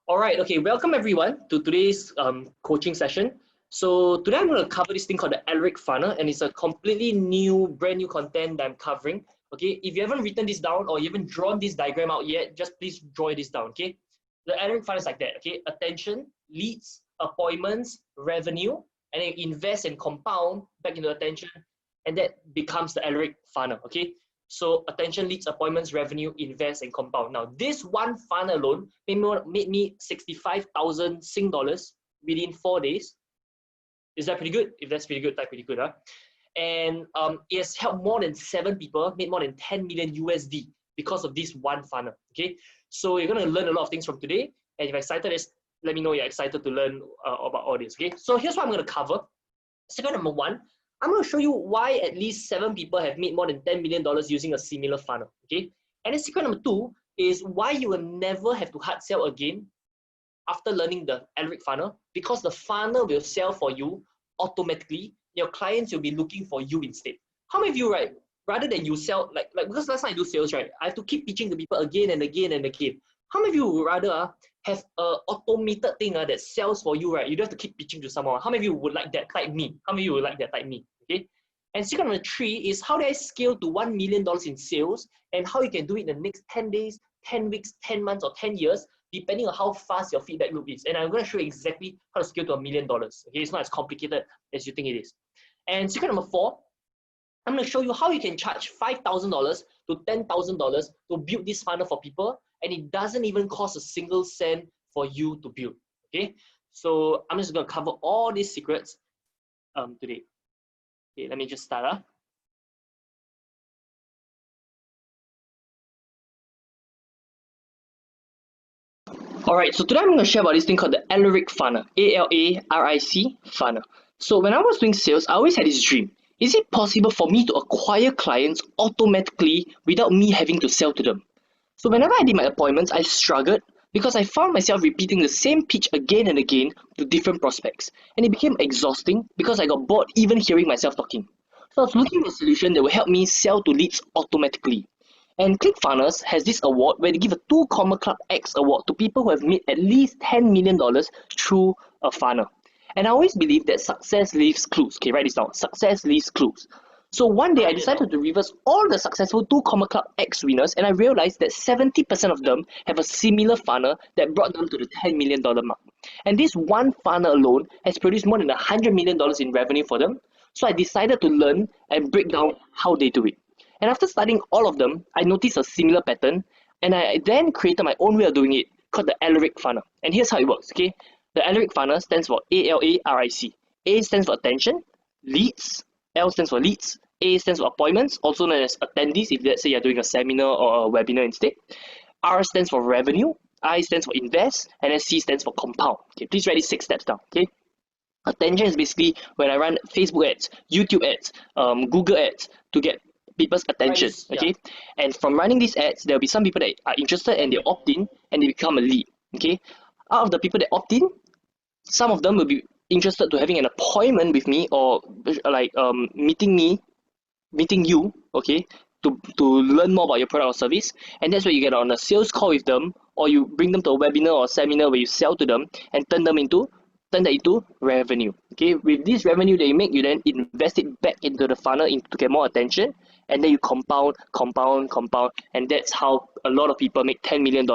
All right, okay, welcome everyone to today's coaching session. So today I'm going to cover this thing called the A.L.A.R.I.C funnel, and it's a completely new, brand new content that I'm covering. Okay, if you haven't written this down or you haven't drawn this diagram out yet, just please draw this down. Okay, the A.L.A.R.I.C funnel is like that. Okay, attention, leads, appointments, revenue, and then you invest and compound back into attention, and that becomes the A.L.A.R.I.C funnel. Okay. So attention, leads, appointments, revenue, invest, and compound. Now, this one funnel alone made me 65,000 Sing dollars within 4 days. Is that pretty good? If that's pretty good, type pretty good, huh? And it has helped more than 7 people, made more than 10 million USD because of this one funnel. Okay, so you're gonna learn a lot of things from today. And if you're excited, let me know you're excited to learn about all this. Okay, so here's what I'm gonna cover. Secret number 1. I'm going to show you why at least 7 people have made more than $10 million using a similar funnel. Okay. And then secret number 2 is why you will never have to hard sell again after learning the A.L.A.R.I.C funnel, because the funnel will sell for you automatically. Your clients will be looking for you instead. How many of you, right, rather than you sell, like because last time I do sales, right, I have to keep pitching to people again and again and again. How many of you would rather have an automated thing that sells for you, right? You don't have to keep pitching to someone. How many of you would like that? Type me. How many of you would like that? Type me. Okay. And secret number 3 is how do I scale to $1 million in sales, and how you can do it in the next 10 days, 10 weeks, 10 months, or 10 years, depending on how fast your feedback loop is. And I'm going to show you exactly how to scale to $1 million. Okay, it's not as complicated as you think it is. And secret number 4, I'm going to show you how you can charge $5,000 to $10,000 to build this funnel for people, and it doesn't even cost a single cent for you to build. Okay, so I'm just going to cover all these secrets today. Okay, let me just start. All right, so today I'm going to share about this thing called the A.L.A.R.I.C funnel, A.L.A.R.I.C funnel. So when I was doing sales, I always had this dream. Is it possible for me to acquire clients automatically without me having to sell to them? So whenever I did my appointments, I struggled because I found myself repeating the same pitch again and again to different prospects. And it became exhausting because I got bored even hearing myself talking. So I was looking for a solution that will help me sell to leads automatically. And ClickFunnels has this award where they give a 2 Comma Club X award to people who have made at least $10 million through a funnel. And I always believe that success leaves clues. Okay, write this down. Success leaves clues. So one day I decided to reverse all the successful 2 Comma Club X winners, and I realized that 70% of them have a similar funnel that brought them to the $10 million mark. And this one funnel alone has produced more than $100 million in revenue for them. So I decided to learn and break down how they do it. And after studying all of them, I noticed a similar pattern, and I then created my own way of doing it called the A.L.A.R.I.C funnel. And here's how it works, okay? The A.L.A.R.I.C funnel stands for A.L.A.R.I.C. A stands for attention, leads, L stands for leads, A stands for appointments, also known as attendees if let's say you're doing a seminar or a webinar instead. R stands for revenue, I stands for invest, and then C stands for compound. Okay, please write these 6 steps down, okay? Attention is basically when I run Facebook ads, YouTube ads, Google ads to get people's attention, okay? And from running these ads, there'll be some people that are interested and they opt in and they become a lead, okay? Out of the people that opt in, some of them will be interested to having an appointment with me or like meeting you, okay, to learn more about your product or service. And that's where you get on a sales call with them, or you bring them to a webinar or seminar where you sell to them and turn that into revenue. Okay, with this revenue that you make, you then invest it back into the funnel to get more attention, and then you compound, and that's how a lot of people make $10 million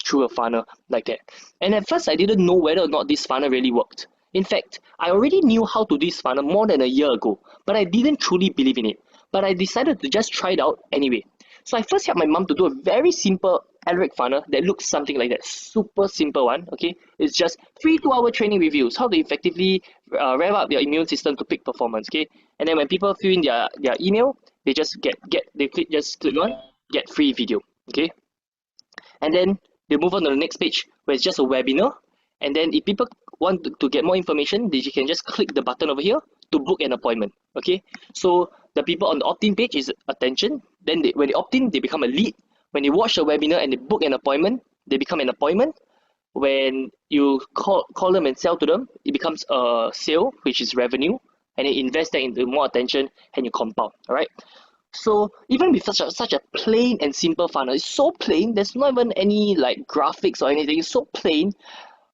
through a funnel like that. And at first I didn't know whether or not this funnel really worked. In fact, I already knew how to do this funnel more than a year ago, but I didn't truly believe in it. But I decided to just try it out anyway. So I first helped my mom to do a very simple A.L.A.R.I.C funnel that looks something like that. Super simple one, okay? It's just 3 2-hour training reviews, how to effectively rev up your immune system to peak performance, okay? And then when people fill in their email, they just click on get free video, okay? And then they move on to the next page where it's just a webinar. And then if people want to get more information, they can just click the button over here to book an appointment, okay? So the people on the opt-in page is attention. Then when they opt in, they become a lead. When they watch the webinar and they book an appointment, they become an appointment. When you call them and sell to them, it becomes a sale, which is revenue, and then invest that into more attention and you compound, all right? So even with such a plain and simple funnel, it's so plain, there's not even any like graphics or anything, it's so plain.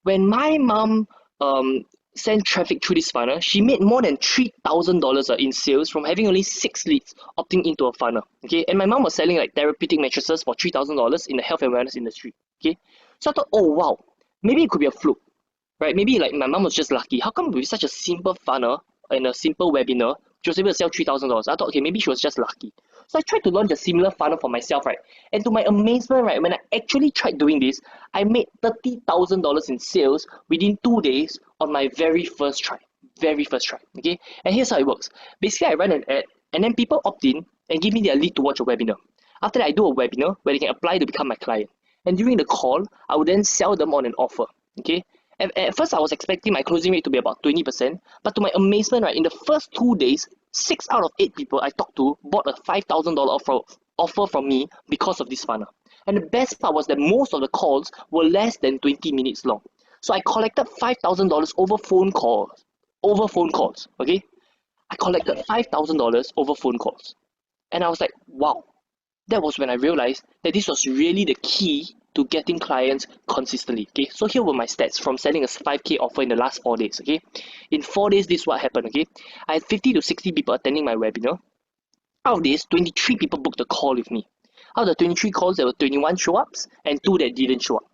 When my mom um sent traffic through this funnel, she made more than $3,000 in sales from having only 6 leads opting into a funnel. Okay, and my mom was selling like therapeutic mattresses for $3,000 in the health and wellness industry. Okay, so I thought, oh wow, maybe it could be a fluke, right? Maybe like my mom was just lucky. How come with such a simple funnel and a simple webinar, she was able to sell $3,000? I thought, okay, maybe she was just lucky. So I tried to launch a similar funnel for myself, right? And to my amazement, right, when I actually tried doing this, I made $30,000 in sales within 2 days on my very first try. Very first try. Okay. And here's how it works. Basically, I run an ad, and then people opt in and give me their lead to watch a webinar. After that, I do a webinar where they can apply to become my client. And during the call, I would then sell them on an offer. Okay. At first, I was expecting my closing rate to be about 20%, but to my amazement, right, in the first 2 days, 6 out of 8 people I talked to bought a $5,000 offer from me because of this funnel. And the best part was that most of the calls were less than 20 minutes long. So I collected $5,000 over phone calls. Over phone calls, okay? I collected $5,000 over phone calls. And I was like, wow, that was when I realized that this was really the key to getting clients consistently. Okay, so here were my stats from selling a 5K offer in the last 4 days. Okay, in 4 days, this is what happened. Okay, I had 50 to 60 people attending my webinar. Out of this, 23 people booked a call with me. Out of the 23 calls, there were 21 show ups and 2 that didn't show up.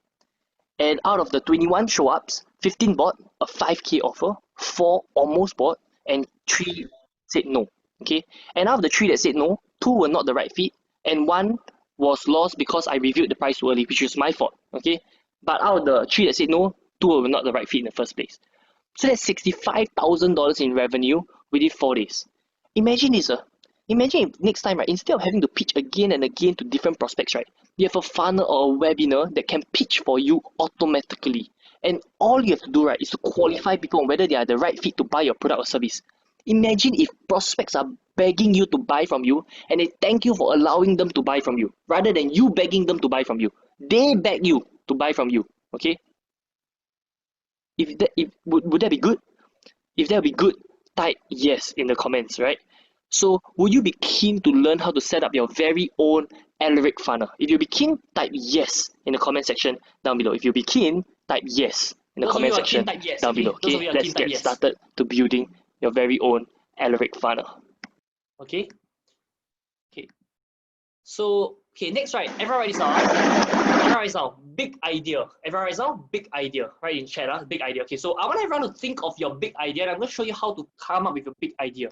And out of the 21 show ups, 15 bought a 5K offer, 4 almost bought, and 3 said no. Okay, and out of the 3 that said no, 2 were not the right fit, and 1 was lost because I reviewed the price too early, which was my fault. Okay, but out of the 3 that said no, 2 were not the right fit in the first place. So that's $65,000 in revenue within 4 days. Imagine this, imagine if next time, right, instead of having to pitch again and again to different prospects, right, you have a funnel or a webinar that can pitch for you automatically. And all you have to do, right, is to qualify people on whether they are the right fit to buy your product or service. Imagine if prospects are begging you to buy from you and they thank you for allowing them to buy from you rather than you begging them to buy from you. They beg you to buy from you. Okay? If would that be good? If that would be good, type yes in the comments, right? So would you be keen to learn how to set up your very own A.L.A.R.I.C funnel? If you'll be keen, type yes in the comment section down below. If you'll be keen, type yes in the comment section down below. Okay, let's get started to building your very own A.L.A.R.I.C funnel. Okay. Okay. So okay, next, right? Everyone write this down. Everyone write this down. Big idea. Everyone write this down. Big idea. Right in chat. Big idea. Okay. So I want everyone to think of your big idea. And I'm going to show you how to come up with a big idea.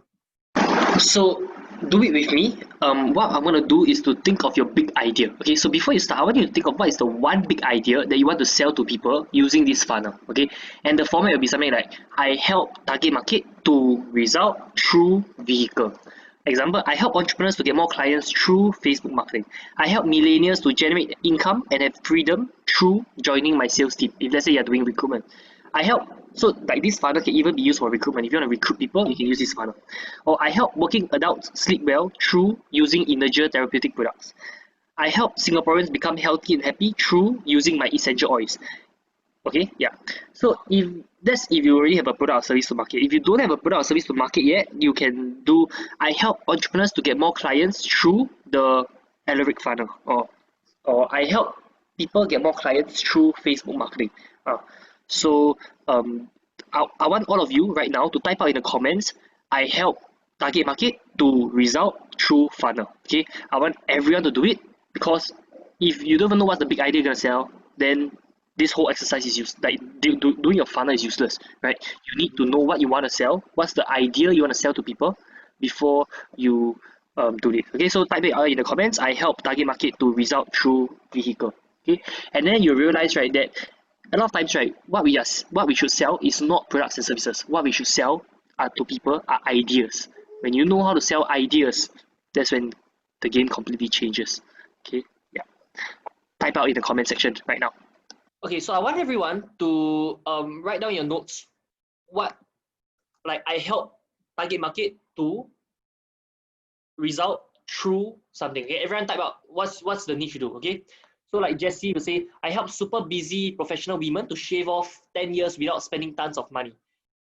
So do it with me. What I'm going to do is to think of your big idea. Okay, so before you start, I want you to think of what is the one big idea that you want to sell to people using this funnel. Okay, and the format will be something like I help target market to result through vehicle. Example, I help entrepreneurs to get more clients through Facebook marketing. I help millennials to generate income and have freedom through joining my sales team. If let's say you're doing recruitment, I help. So like this funnel can even be used for recruitment. If you want to recruit people, you can use this funnel. Or I help working adults sleep well through using Inertia therapeutic products. I help Singaporeans become healthy and happy through using my essential oils. Okay, yeah. So if you already have a product or service to market. If you don't have a product or service to market yet, you can do I help entrepreneurs to get more clients through the A.L.A.R.I.C funnel, or I help people get more clients through Facebook marketing. So I want all of you right now to type out in the comments, I help target market to result through funnel. Okay, I want everyone to do it because if you don't even know what's the big idea you're gonna sell, then this whole exercise is useless. Like doing your funnel is useless, right? You need to know what you want to sell, what's the idea you want to sell to people before you do it. Okay, so type it out in the comments. I help target market to result through vehicle. Okay, and then you realize, right, that a lot of times, right, what we should sell is not products and services. What we should sell to people are ideas. When you know how to sell ideas, that's when the game completely changes. Okay, yeah. Type out in the comment section right now. Okay, so I want everyone to write down your notes. What, like, I help target market to result through something. Okay, everyone type out what's the niche you do. Okay, so like Jessie will say, I help super busy professional women to shave off 10 years without spending tons of money.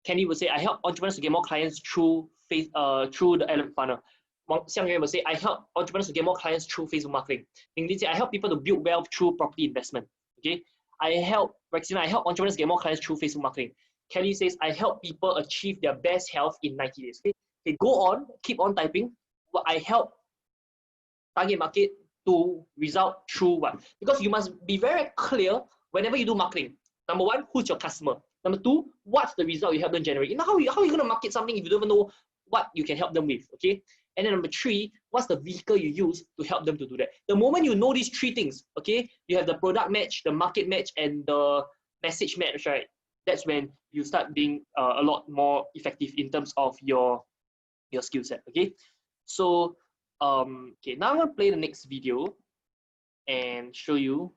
Kenny will say, I help entrepreneurs to get more clients through the A.L.A.R.I.C funnel. Xiang Yuan will say, I help entrepreneurs to get more clients through Facebook marketing. Ning Lin say, I help people to build wealth through property investment. Okay. I help entrepreneurs get more clients through Facebook marketing. Kelly says, I help people achieve their best health in 90 days. Okay. Okay, go on, keep on typing. What I help target market to result through what? Because you must be very clear whenever you do marketing. Number one, who's your customer? Number two, what's the result you help them generate? You know, how are you going to market something if you don't even know what you can help them with? Okay. And then number three, what's the vehicle you use to help them to do that? The moment you know these three things, okay, you have the product match, the market match, and the message match, right? That's when you start being a lot more effective in terms of your skill set. Okay. So okay, now I'm gonna play the next video and show you.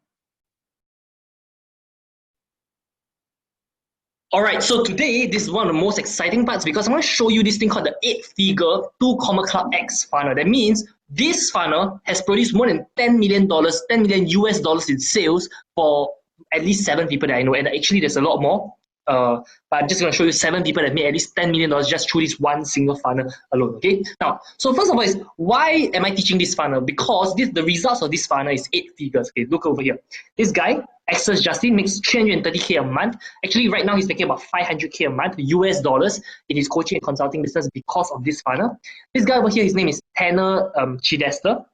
All right, so today, this is one of the most exciting parts because I'm going to show you this thing called the 8-figure 2 Comma Club X funnel. That means this funnel has produced more than $10 million, 10 million US dollars in sales for at least 7 people that I know. And actually, there's a lot more. But I'm just going to show you 7 people that made at least $10 million just through this one single funnel alone. Okay. Now, so first of all, is why am I teaching this funnel? Because the results of this funnel is 8 figures. Okay, look over here. This guy, Access Justin, makes 330K a month. Actually, right now he's making about 500K a month US dollars in his coaching and consulting business because of this funnel. This guy over here, his name is Tanner Chidester.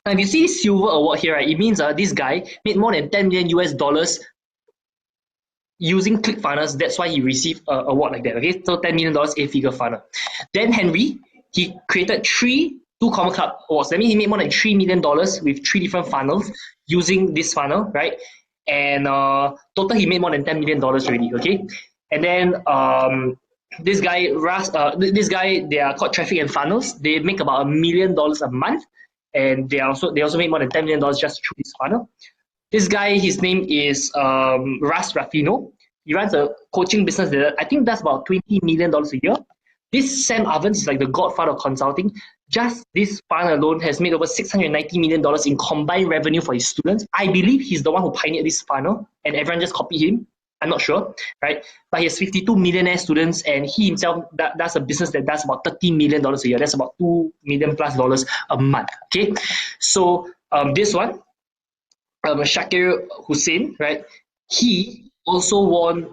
Now, if you see silver award here, right, it means this guy made more than 10 million US dollars using ClickFunnels. That's why he received an award like that. Okay, so $10 million 8-figure funnel. Then Henry, he created 3 2 Comma Club awards. That means he made more than $3 million with 3 different funnels using this funnel, right? And total he made more than $10 million already. Okay, and then this guy, they are called Traffic and Funnels. They make about $1 million a month, and they also made more than $10 million just through this funnel. This guy, his name is Russ Raffino. He runs a coaching business that I think does about $20 million a year. This Sam Ovens is like the godfather of consulting. Just this funnel alone has made over $690 million in combined revenue for his students. I believe he's the one who pioneered this funnel, and everyone just copied him. I'm not sure, right? But he has 52 millionaire students, and he himself does a business that does about $30 million a year. That's about $2 million plus a month. Okay, so this one, Shakir Hussain, right? He also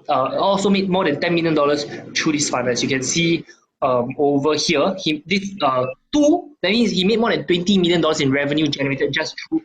also made more than $10 million through this funnel. As you can see over here, that means he made more than $20 million in revenue generated just through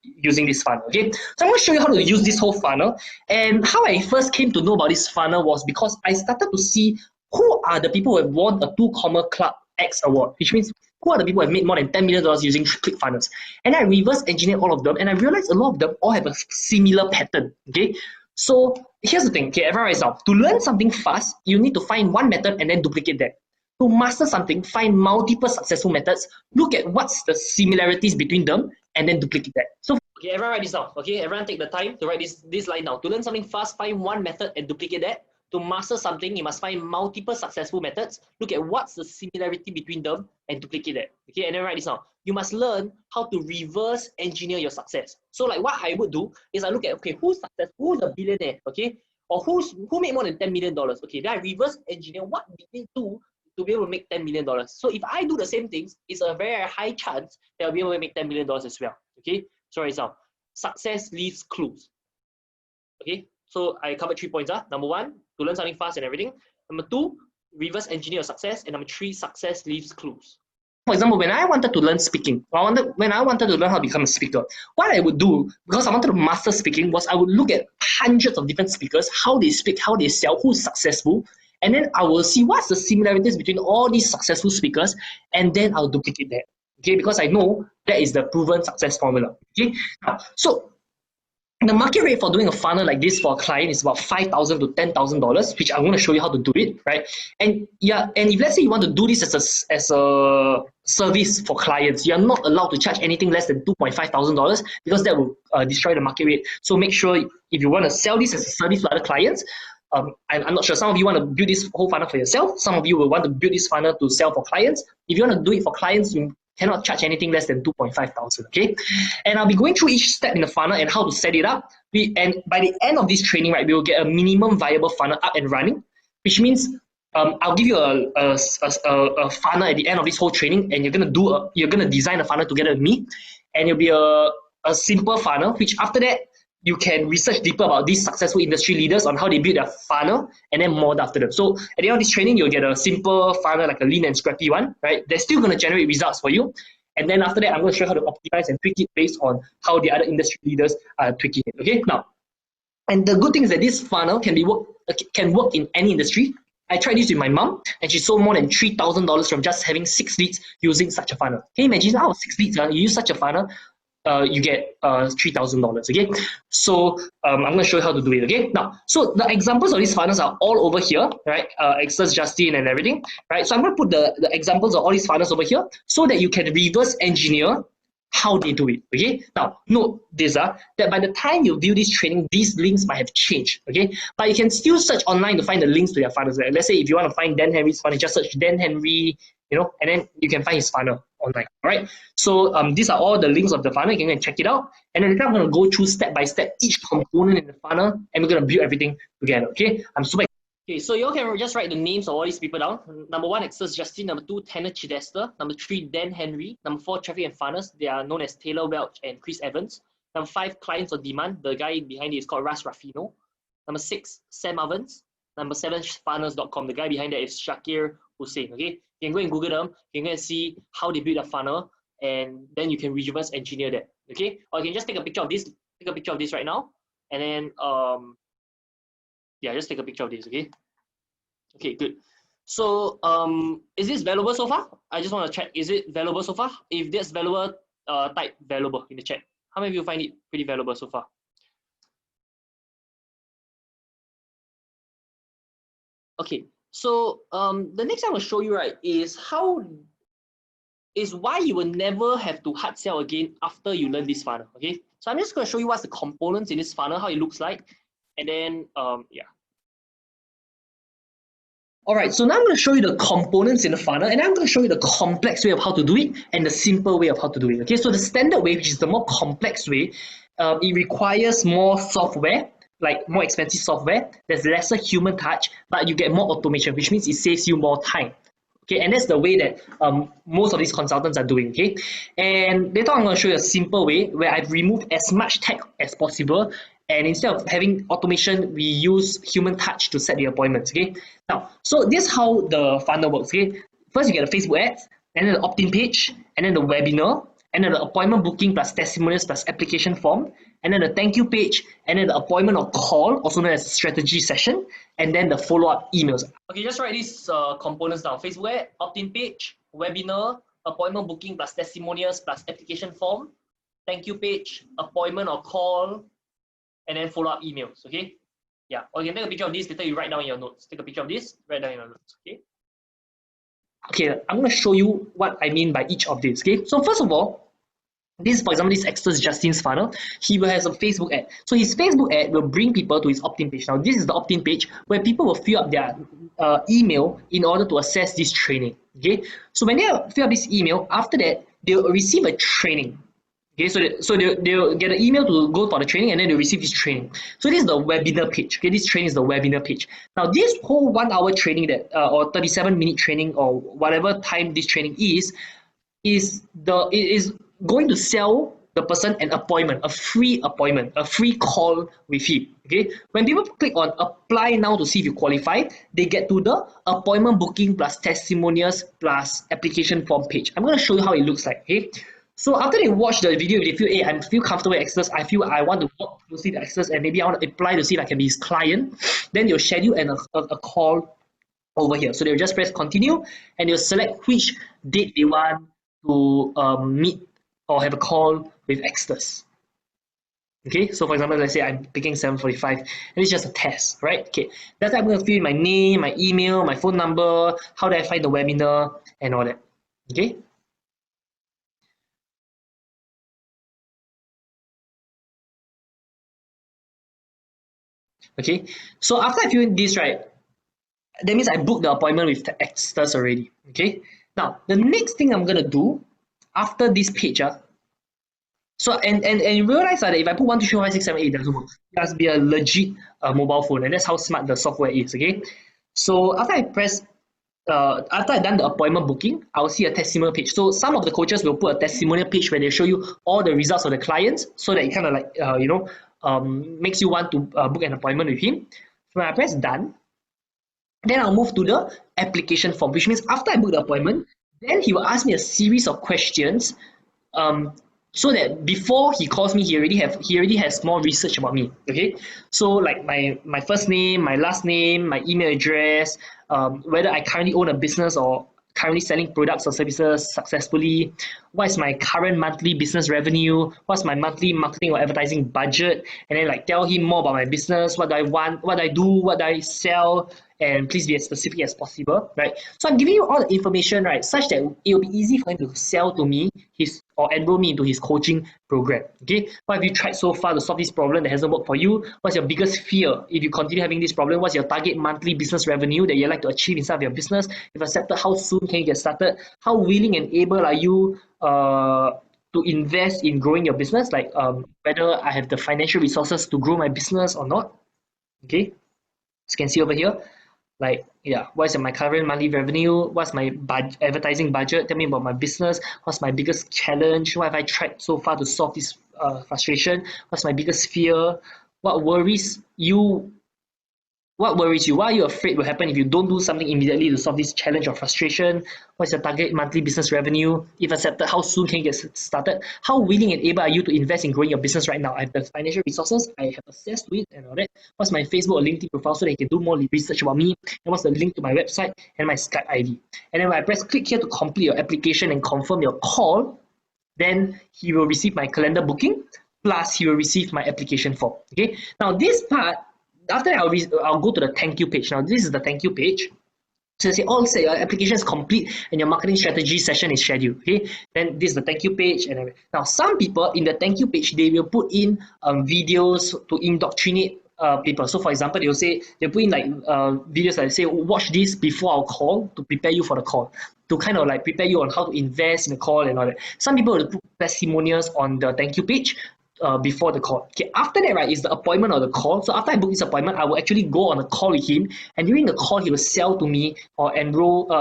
using this funnel. Okay, so I'm going to show you how to use this whole funnel. And how I first came to know about this funnel was because I started to see who are the people who have won a 2 Comma Club X award, which means who are the people who have made more than $10 million using ClickFunnels. And I reverse engineered all of them, and I realized a lot of them all have a similar pattern. Okay, so here's the thing. Okay, everyone writes down. To learn something fast, you need to find one method and then duplicate that. To master something, find multiple successful methods, look at what's the similarities between them, and then duplicate that. So okay, everyone write this down. Okay, everyone take the time to write this line down. To learn something fast, find one method and duplicate that. To master something, you must find multiple successful methods, look at what's the similarity between them, and duplicate that. Okay, and then write this down. You must learn how to reverse engineer your success. So like what I would do is I look at, okay, who's successful, who's a billionaire, okay? Or who made more than $10 million, okay? Then I reverse engineer what did they do to be able to make $10 million. So if I do the same things, it's a very high chance that I'll be able to make $10 million as well, okay? So write this down. Success leaves clues, okay? So I covered 3 points. Number 1, to learn something fast and everything. Number 2, reverse engineer your success. And number 3, success leaves clues. For example, when I wanted to learn speaking, when I wanted to learn how to become a speaker, what I would do, because I wanted to master speaking, was I would look at hundreds of different speakers, how they speak, how they sell, who's successful, and then I will see what's the similarities between all these successful speakers, and then I'll duplicate that. Okay, because I know that is the proven success formula. Okay, so the market rate for doing a funnel like this for a client is about $5,000 to $10,000, which I'm going to show you how to do it, right? And yeah, and if let's say you want to do this as a service for clients, you are not allowed to charge anything less than $2,500 because that will destroy the market rate. So make sure if you want to sell this as a service to other clients, I'm not sure. Some of you want to build this whole funnel for yourself. Some of you will want to build this funnel to sell for clients. If you want to do it for clients, you cannot charge anything less than $2,500. Okay, and I'll be going through each step in the funnel and how to set it up. And by the end of this training, right, we will get a minimum viable funnel up and running, which means I'll give you a funnel at the end of this whole training, and you're gonna design a funnel together with me, and it'll be a simple funnel. Which after that you can research deeper about these successful industry leaders on how they build their funnel, and then model after them. So at the end of this training, you'll get a simple funnel, like a lean and scrappy one, right? They're still gonna generate results for you, and then after that, I'm gonna show you how to optimize and tweak it based on how the other industry leaders are tweaking it. Okay, now. And the good thing is that this funnel can work in any industry. I tried this with my mom, and she sold more than $3,000 from just having 6 leads using such a funnel. Can you imagine how 6 leads? You use such a funnel, you get $3,000. Okay, so I'm going to show you how to do it. Okay, now, so the examples of these funnels are all over here, right? Access Justin and everything, right? So I'm going to put the examples of all these funnels over here so that you can reverse engineer how they do it. Okay, now note this, that by the time you view this training, these links might have changed. Okay, but you can still search online to find the links to their funnels. Let's say if you want to find Dan Henry's funnel, just search Dan Henry, and then you can find his funnel online. All right, so these are all the links of the funnel. You can go and check it out, and then I'm going to go through step by step each component in the funnel, and we're going to build everything together. Okay, I'm super. Okay, so you all can just write the names of all these people down. Number 1, Access Justin. Number 2, Tanner Chidester. Number 3, Dan Henry. Number 4, Traffic and Funnels. They are known as Taylor Welch and Chris Evans. Number 5, Clients on Demand. The guy behind it is called Ras Raffino. Number 6, Sam Ovens. Number 7, funnels.com. The guy behind that is Shakir Hussain. Okay, you can go and Google them. You can go and see how they build a funnel, and then you can reverse engineer that. Okay, or you can just take a picture of this. Take a picture of this right now, and then yeah, just take a picture of this. Okay, good. So is this valuable so far? I just want to check, is it valuable so far? If that's valuable, type valuable in the chat. How many of you find it pretty valuable so far? Okay, so the next thing I will show you, right, is why you will never have to hard sell again after you learn this funnel. Okay, so I'm just going to show you what's the components in this funnel, how it looks like, and then yeah. All right, so now I'm going to show you the components in the funnel, and I'm going to show you the complex way of how to do it and the simple way of how to do it. Okay, so the standard way, which is the more complex way, it requires more software, like more expensive software. There's lesser human touch, but you get more automation, which means it saves you more time. Okay, and that's the way that most of these consultants are doing. Okay, and later I'm going to show you a simple way where I've removed as much tech as possible, and instead of having automation, we use human touch to set the appointments. Okay, now, so this is how the funnel works. Okay, first you get a Facebook ads, and then the opt-in page, and then the webinar, and then the appointment booking plus testimonials plus application form, and then the thank you page, and then the appointment or call, also known as strategy session, and then the follow-up emails. Okay, just write these components down. Facebook ad, opt-in page, webinar, appointment booking plus testimonials plus application form, thank you page, appointment or call, and then follow-up emails. Okay, yeah, or you can take a picture of this, later you write down in your notes. Take a picture of this, write down in your notes. Okay. Okay, I'm going to show you what I mean by each of these. Okay, so first of all, this, for example, this Access Justin's funnel, he will have a Facebook ad. So his Facebook ad will bring people to his opt-in page. Now, this is the opt-in page where people will fill up their email in order to access this training. Okay, so when they fill up this email, after that, they'll receive a training. Okay, so they'll get an email to go for the training, and then they'll receive this training. So this is the webinar page. Okay, this training is the webinar page. Now, this whole 1 hour training that or 37-minute training or whatever time this training is going to sell the person an appointment, a free call with him. Okay, when people click on apply now to see if you qualify, they get to the appointment booking plus testimonials plus application form page. I'm going to show you how it looks like. Okay, so after they watch the video, they feel, hey, I feel comfortable with Access, I feel I want to work closely with Access, and maybe I want to apply to see if I can be his client, then they'll schedule a call over here. So they'll just press continue, and they'll select which date they want to meet or have a call with Access. Okay, so for example, let's say I'm picking 7:45, and it's just a test, right? Okay, that's I'm going to fill in my name, my email, my phone number, how do I find the webinar, and all that. Okay. Okay, so after I fill in this, right, that means I booked the appointment with the Access already. Okay, now the next thing I'm gonna do after this page, so and you realize that if I put 1, 2, 3, 4, 5, 6, 7, 8, it doesn't work. It has to be a legit mobile phone, and that's how smart the software is. Okay, So after I've done the appointment booking, I'll see a testimonial page. So some of the coaches will put a testimonial page where they show you all the results of the clients, so that it kind of like makes you want to book an appointment with him. So when I press done, then I'll move to the application form, which means after I book the appointment, then he will ask me a series of questions, um, so that before he calls me, he already has more research about me. Okay, so like my first name, my last name, my email address, whether I currently own a business or currently selling products or services successfully, what is my current monthly business revenue, what's my monthly marketing or advertising budget, and then like tell him more about my business, what do I want, what do I do, what do I sell, and please be as specific as possible, right? So I'm giving you all the information, right, such that it will be easy for him to sell to me his or enroll me into his coaching program. Okay, what have you tried so far to solve this problem that hasn't worked for you? What's your biggest fear if you continue having this problem? What's your target monthly business revenue that you'd like to achieve inside of your business? If accepted, how soon can you get started? How willing and able are you to invest in growing your business? Like whether I have the financial resources to grow my business or not. Okay, as you can see over here, like, yeah, what's my current monthly revenue? What's my advertising budget? Tell me about my business. What's my biggest challenge? What have I tried so far to solve this frustration? What's my biggest fear? What worries you what worries you? What are you afraid will happen if you don't do something immediately to solve this challenge or frustration? What's your target monthly business revenue? If accepted, how soon can you get started? How willing and able are you to invest in growing your business right now? I have the financial resources, I have access to it and all that. What's my Facebook or LinkedIn profile so that you can do more research about me? And what's the link to my website and my Skype ID? And then when I press click here to complete your application and confirm your call, then he will receive my calendar booking, plus he will receive my application form. Okay. Now this part, after that, I'll go to the thank you page. Now this is the thank you page. So say all set, your application is complete and your marketing strategy session is scheduled. Okay, then this is the thank you page. And now some people in the thank you page, they will put in videos to indoctrinate people. So for example, they'll put in like videos that say, watch this before our call to prepare you for the call, to kind of like prepare you on how to invest in the call and all that. Some people will put testimonials on the thank you page before the call. Okay, after that, right, is the appointment or the call. So after I book this appointment, I will actually go on a call with him, and during the call, he will sell to me or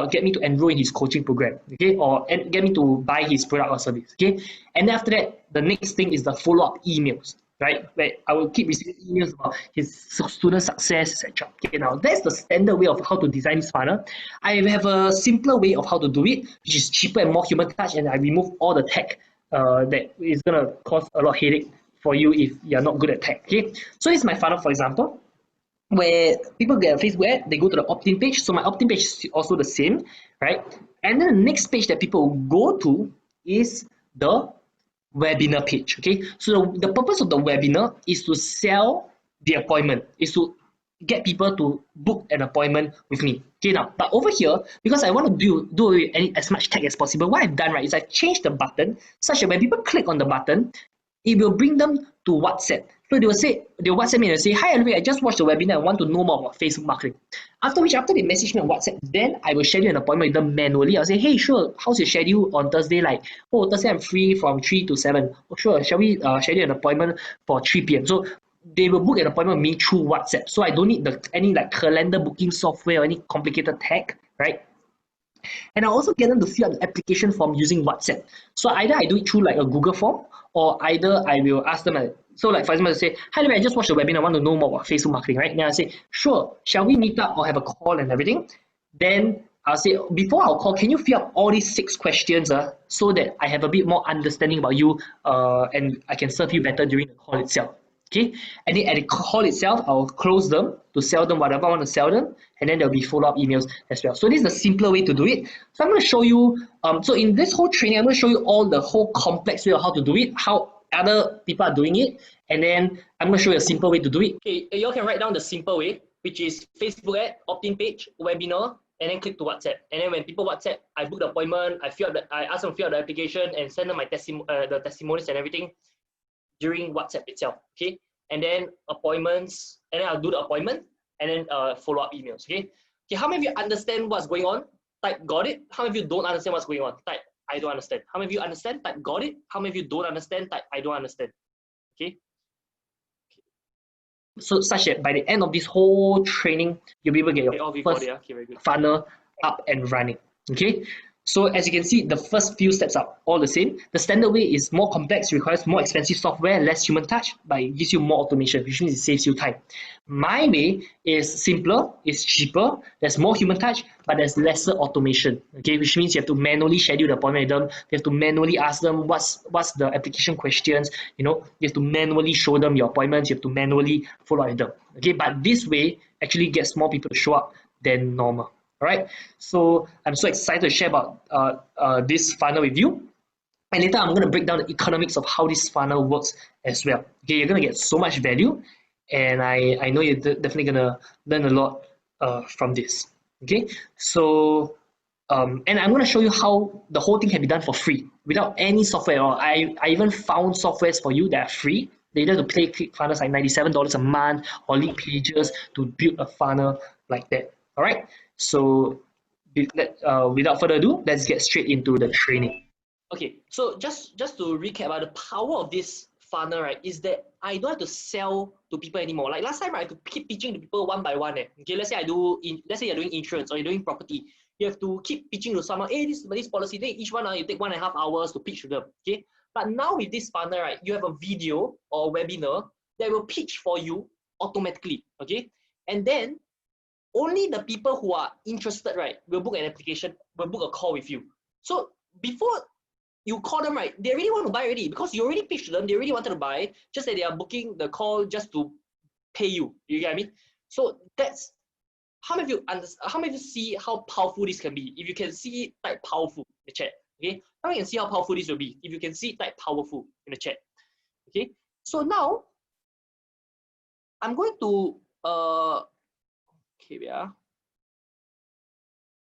get me to enroll in his coaching program. Okay, or get me to buy his product or service. Okay, and then after that, the next thing is the follow-up emails. Right, where I will keep receiving emails about his student success, etc. Okay, now that's the standard way of how to design this funnel. I have a simpler way of how to do it, which is cheaper and more human touch, and I remove all the tech that is gonna cause a lot of headache for you if you're not good at tech. Okay, so this is my funnel, for example, where people get a Facebook ad, they go to the opt-in page. So my opt-in page is also the same, right? And then the next page that people go to is the webinar page. Okay, so the purpose of the webinar is to sell the appointment, is to get people to book an appointment with me. Okay, now, but over here, because I want to do as much tech as possible, what I've done, right, is I've changed the button such that when people click on the button, it will bring them to WhatsApp. So they'll WhatsApp me and say, hi Alaric, I just watched the webinar, I want to know more about Facebook marketing. After they message me on WhatsApp, then I will schedule an appointment with them manually. I'll say, hey, sure, how's your schedule on Thursday like? Oh, Thursday I'm free from 3 to 7. Oh, sure, shall we schedule an appointment for 3 p.m. So they will book an appointment with me through WhatsApp. So I don't need any like calendar booking software or any complicated tech, right? And I also get them to fill out the application form using WhatsApp. So either I do it through like a Google form, or either I will ask them, so like for example, I say, hi, I just watched the webinar, I want to know more about Facebook marketing, right? Then I say, sure, shall we meet up or have a call and everything? Then I'll say, before our call, can you fill up all these 6 questions so that I have a bit more understanding about you and I can serve you better during the call itself. Okay, and then at the call itself, I'll close them to sell them whatever I want to sell them, and then there'll be follow-up emails as well. So this is the simpler way to do it. So I'm going to show you, so in this whole training, I'm going to show you all the whole complex way of how to do it, how other people are doing it, and then I'm going to show you a simple way to do it. Okay, you all can write down the simple way, which is Facebook ad, opt-in page, webinar, and then click to WhatsApp. And then when people WhatsApp, I book the appointment, I ask them to fill out the application and send them my the testimonials and everything during WhatsApp itself. Okay, and then appointments, and then I'll do the appointment, and then follow-up emails. Okay, how many of you understand what's going on? Type got it. How many of you don't understand what's going on? Type I don't understand. How many of you understand? Type got it. How many of you don't understand? Type I don't understand. Okay. So such that by the end of this whole training, you'll be able to get Okay, your oh, we got first it. Okay, very good. funnel up and running. Okay. So as you can see, the first few steps are all the same. The standard way is more complex, requires more expensive software, less human touch, but it gives you more automation, which means it saves you time. My way is simpler, it's cheaper, there's more human touch, but there's lesser automation. Okay, which means you have to manually schedule the appointment with them, you have to manually ask them what's the application questions, you have to manually show them your appointments, you have to manually follow up with them. Okay, but this way actually gets more people to show up than normal. All right, so I'm so excited to share about this funnel with you. And later, I'm going to break down the economics of how this funnel works as well. Okay, you're going to get so much value, and I know you're definitely going to learn a lot from this. Okay, so and I'm going to show you how the whole thing can be done for free without any software at all. I even found softwares for you that are free. They don't have to pay funnels like $97 a month or lead pages to build a funnel like that. All right. So without further ado, let's get straight into the training. Okay, so just to recap about the power of this funnel, right, is that I don't have to sell to people anymore. Like last time, right, I have to keep pitching to people one by one. Okay, let's say let's say you're doing insurance or you're doing property, you have to keep pitching to someone. Hey, this policy, then each one you take 1.5 hours to pitch to them. Okay, but now with this funnel, right, you have a video or webinar that will pitch for you automatically. Okay, and then only the people who are interested, right, will book an application, will book a call with you. So before you call them, right, they really want to buy already because you already pitched them, they really wanted to buy, just that they are booking the call just to pay you. You get what I mean? So that's how many of you understand, how many of you see how powerful this can be? If you can see it, type powerful in the chat. Okay, now you can see how powerful this will be. If you can see it, type powerful in the chat. Okay, so now I'm going to okay, yeah.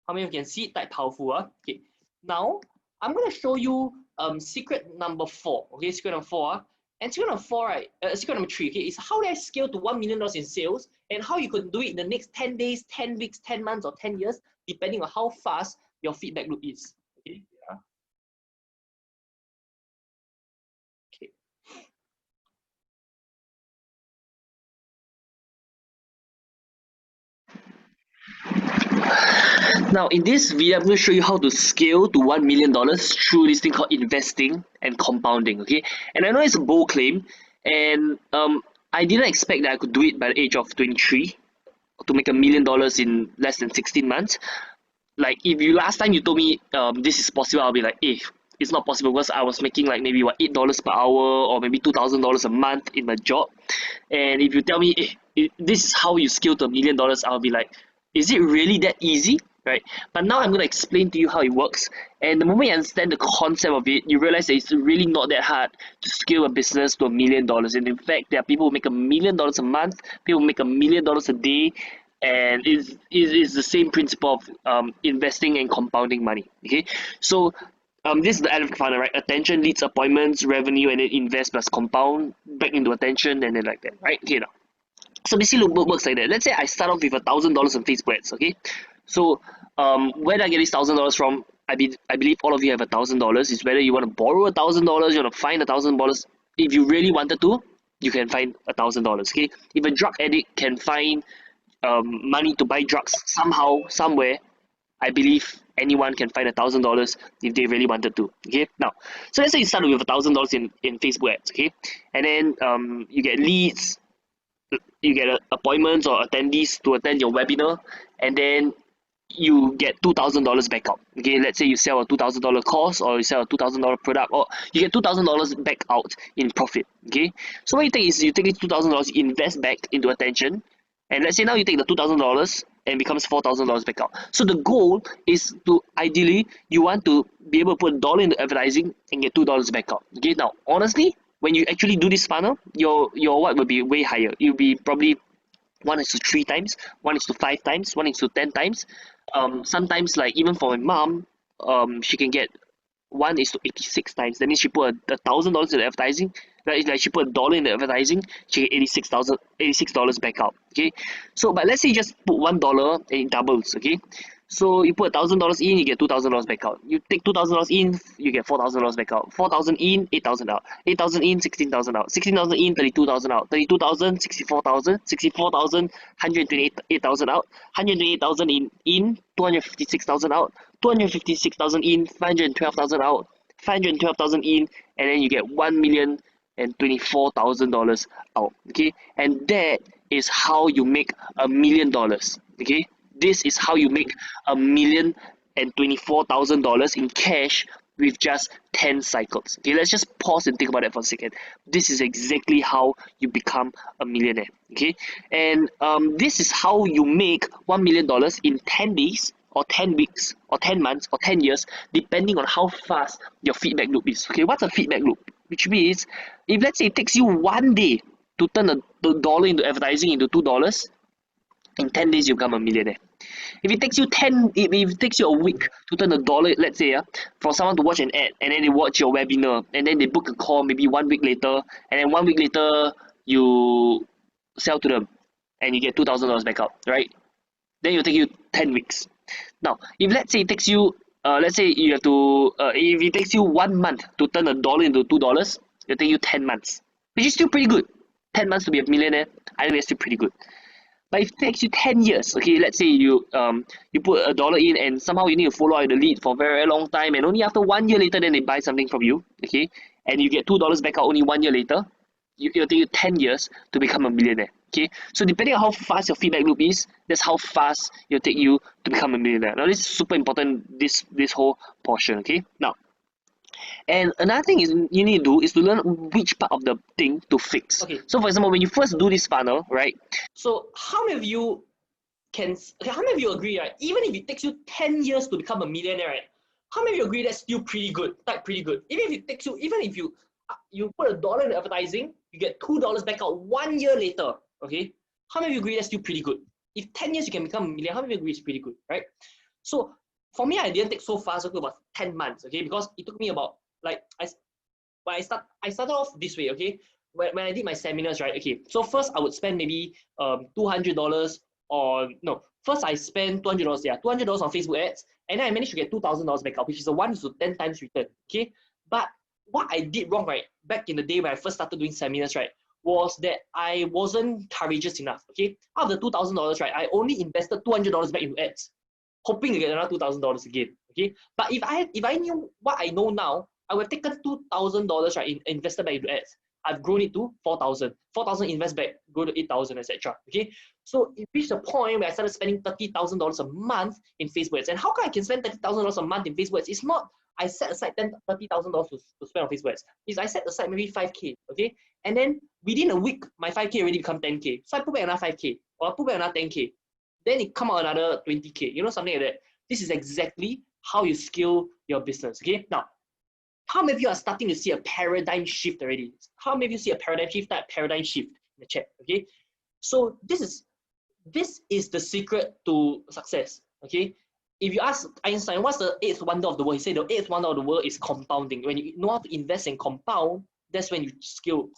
How many of you can see it, type powerful? Okay, now I'm going to show you secret number 4. Okay, secret number 4. And secret number 4, right? Secret number 3, okay, is how do I scale to $1 million in sales and how you could do it in the next 10 days, 10 weeks, 10 months, or 10 years, depending on how fast your feedback loop is. Okay. Yeah. Okay. Now, in this video, I'm going to show you how to scale to $1 million through this thing called investing and compounding. Okay, and I know it's a bold claim, and I didn't expect that I could do it by the age of 23 to make $1 million in less than 16 months. Like if you last time you told me this is possible, I'll be like, it's not possible because I was making like maybe what $8 per hour or maybe $2,000 a month in my job. And if you tell me, this is how you scale to $1 million, I'll be like, is it really that easy? Right? But now I'm going to explain to you how it works. And the moment you understand the concept of it, you realize that it's really not that hard to scale a business to $1 million. And in fact, there are people who make $1 million a month, people who make $1 million a day, and it's the same principle of investing and compounding money. Okay, so this is the A.L.A.R.I.C funnel, right? Attention leads appointments, revenue, and then invest plus compound back into attention, and then like that, right? Okay, now. So basically, it works like that. Let's say I start off with $1,000 on Facebook ads. Okay, so where do I get this $1,000 from? I believe all of you have $1,000. It's whether you want to borrow $1,000, you want to find $1,000. If you really wanted to, you can find $1,000. Okay, if a drug addict can find money to buy drugs somehow, somewhere, I believe anyone can find $1,000 if they really wanted to. Okay, now, so let's say you start with $1,000 in Facebook ads. Okay, and then you get leads, you get appointments or attendees to attend your webinar, and then you get $2,000 back out. Okay, let's say you sell a $2,000 course or you sell a $2,000 product, or you get $2,000 back out in profit. Okay, so what you take is you take this $2,000, invest back into attention, and let's say now you take the $2,000 and becomes $4,000 back out. So the goal is to ideally you want to be able to put $1 into advertising and get $2 back out. Okay, now honestly, when you actually do this funnel, your what will be way higher. It'll be probably 1:3 times, 1:5 times, 1:10 times. Sometimes like even for my mom, she can get 1:86 times. That means she put $1,000 in advertising. Like she put $1 in the advertising, she get $86 back out. Okay, so but let's say you just put $1 and it doubles. Okay, So you put $1,000 in, you get $2,000 back out. You take $2,000 in, you get $4,000 back out. 4,000 in, 8,000 out. 8,000 in, 16,000 out. 16,000 in, 32,000 out. 32,000, 64,000. 64,000, 128,000 out. 128,000 in, 256,000 out. 256,000 in, 512,000 out. 512,000 in, and then you get $1,024,000 out. Okay, and that is how you make $1,000,000. Okay, this is how you make $1,024,000 in cash with just 10 cycles. Okay, let's just pause and think about that for a second. This is exactly how you become a millionaire. Okay, and this is how you make $1,000,000 in 10 days or 10 weeks or 10 months or 10 years, depending on how fast your feedback loop is. Okay, what's a feedback loop? Which means if let's say it takes you one day to turn a dollar into advertising into $2, in 10 days you become a millionaire. If it takes you if it takes you a week to turn a dollar, let's say, for someone to watch an ad and then they watch your webinar and then they book a call maybe 1 week later, and then 1 week later you sell to them and you get $2,000 back out, right? Then it'll take you 10 weeks. Now, if let's say it takes you, let's say you have to, if it takes you 1 month to turn a dollar into $2, it'll take you 10 months, which is still pretty good. 10 months to be a millionaire, I think that's still pretty good. But if it takes you 10 years, okay, let's say you put a dollar in and somehow you need to follow out the lead for a very, very long time, and only after 1 year later then they buy something from you, okay, and you get $2 back out only 1 year later, it'll take you 10 years to become a millionaire. Okay, so depending on how fast your feedback loop is, that's how fast it'll take you to become a millionaire. Now this is super important, this whole portion. Okay, now, and another thing is you need to do is to learn which part of the thing to fix. Okay. So for example, when you first do this funnel, right? So how many of you how many of you agree, right? Even if it takes you 10 years to become a millionaire, right? How many of you agree that's still pretty good? Like pretty good. Even if you put a dollar in advertising, you get $2 back out 1 year later. Okay. How many of you agree that's still pretty good? If 10 years you can become a millionaire, how many of you agree it's pretty good, right? So for me, I didn't take so fast. It took about 10 months, okay, because it took me about I started off this way, okay. When I did my seminars, right, okay. So first I would spend maybe $200 on First I spent $200, yeah, $200 on Facebook ads, and then I managed to get $2,000 back out, which is a 1 to 10 times return, okay. But what I did wrong, right, back in the day when I first started doing seminars, right, was that I wasn't courageous enough, okay. Out of the $2,000, right, I only invested $200 back into ads, hoping to get another $2,000 again, okay. But if I knew what I know now, I would have taken $2,000, right, invested back into ads. I've grown it to 4,000. 4,000 invest back, go to 8,000, etc. Okay, so it reached a point where I started spending $30,000 a month in Facebook ads. And how come I can spend $30,000 a month in Facebook ads? It's not I set aside $30,000 to spend on Facebook ads. It's I set aside maybe 5K. Okay, and then within a week, my 5K already become 10K. So I put back another 5K, or I put back another 10K. Then it come out another 20K. You know, something like that. This is exactly how you scale your business. Okay, now, how many of you are starting to see a paradigm shift already? How many of you see a paradigm shift? Type paradigm shift in the chat, okay? So this is the secret to success, okay? If you ask Einstein, what's the eighth wonder of the world? He said the eighth wonder of the world is compounding. When you know how to invest and compound, that's when you scale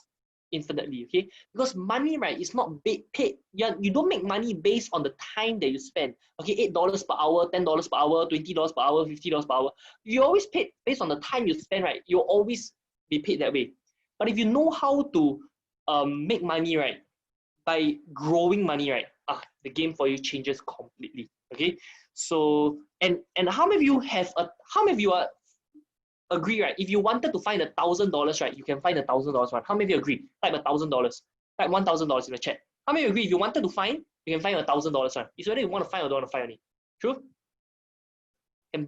infinitely, okay? Because money, right, is not paid. You don't make money based on the time that you spend. Okay, $8 per hour, $10 per hour, $20 per hour, $50 per hour. You always paid based on the time you spend, right? You'll always be paid that way. But if you know how to make money, right, by growing money, right, the game for you changes completely. Okay, so and how many of you are agree, right? If you wanted to find $1,000, right, you can find $1,000 one. How many of you agree? Type $1,000. Type $1,000 in the chat. How many of you agree? If you wanted to find, you can find $1,000 one. It's whether you want to find or don't want to find only. True? Can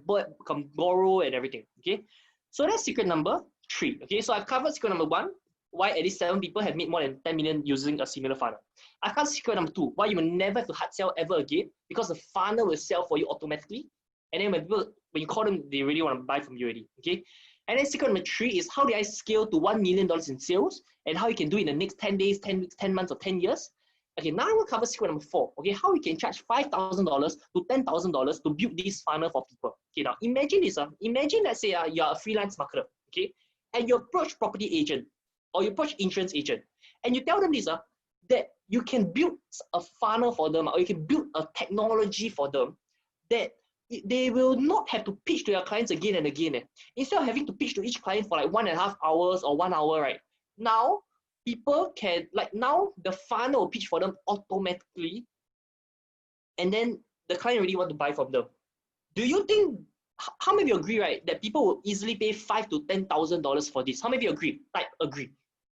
borrow and everything. Okay. So that's secret number 3. Okay. So I've covered secret number 1. Why at least 7 people have made more than 10 million using a similar funnel. I've covered secret number 2. Why you will never have to hard sell ever again, because the funnel will sell for you automatically. And then when you call them, they really want to buy from you already. Okay. And then secret number 3 is how do I scale to $1 million in sales, and how you can do it in the next 10 days, 10 weeks, 10 months, or 10 years. Okay, now we'll cover secret number 4. Okay, how we can charge $5,000 to $10,000 to build this funnel for people. Okay, now imagine this. Imagine, let's say you're a freelance marketer. Okay, and you approach property agent or you approach insurance agent, and you tell them this that you can build a funnel for them, or you can build a technology for them that they will not have to pitch to their clients again and again. Instead of having to pitch to each client for like 1.5 hours or 1 hour, right? Now, people can, like now, the funnel will pitch for them automatically, and then the client really want to buy from them. Do you think, how many of you agree, right, that people will easily pay $5,000 to $10,000 for this? How many of you agree? Type agree.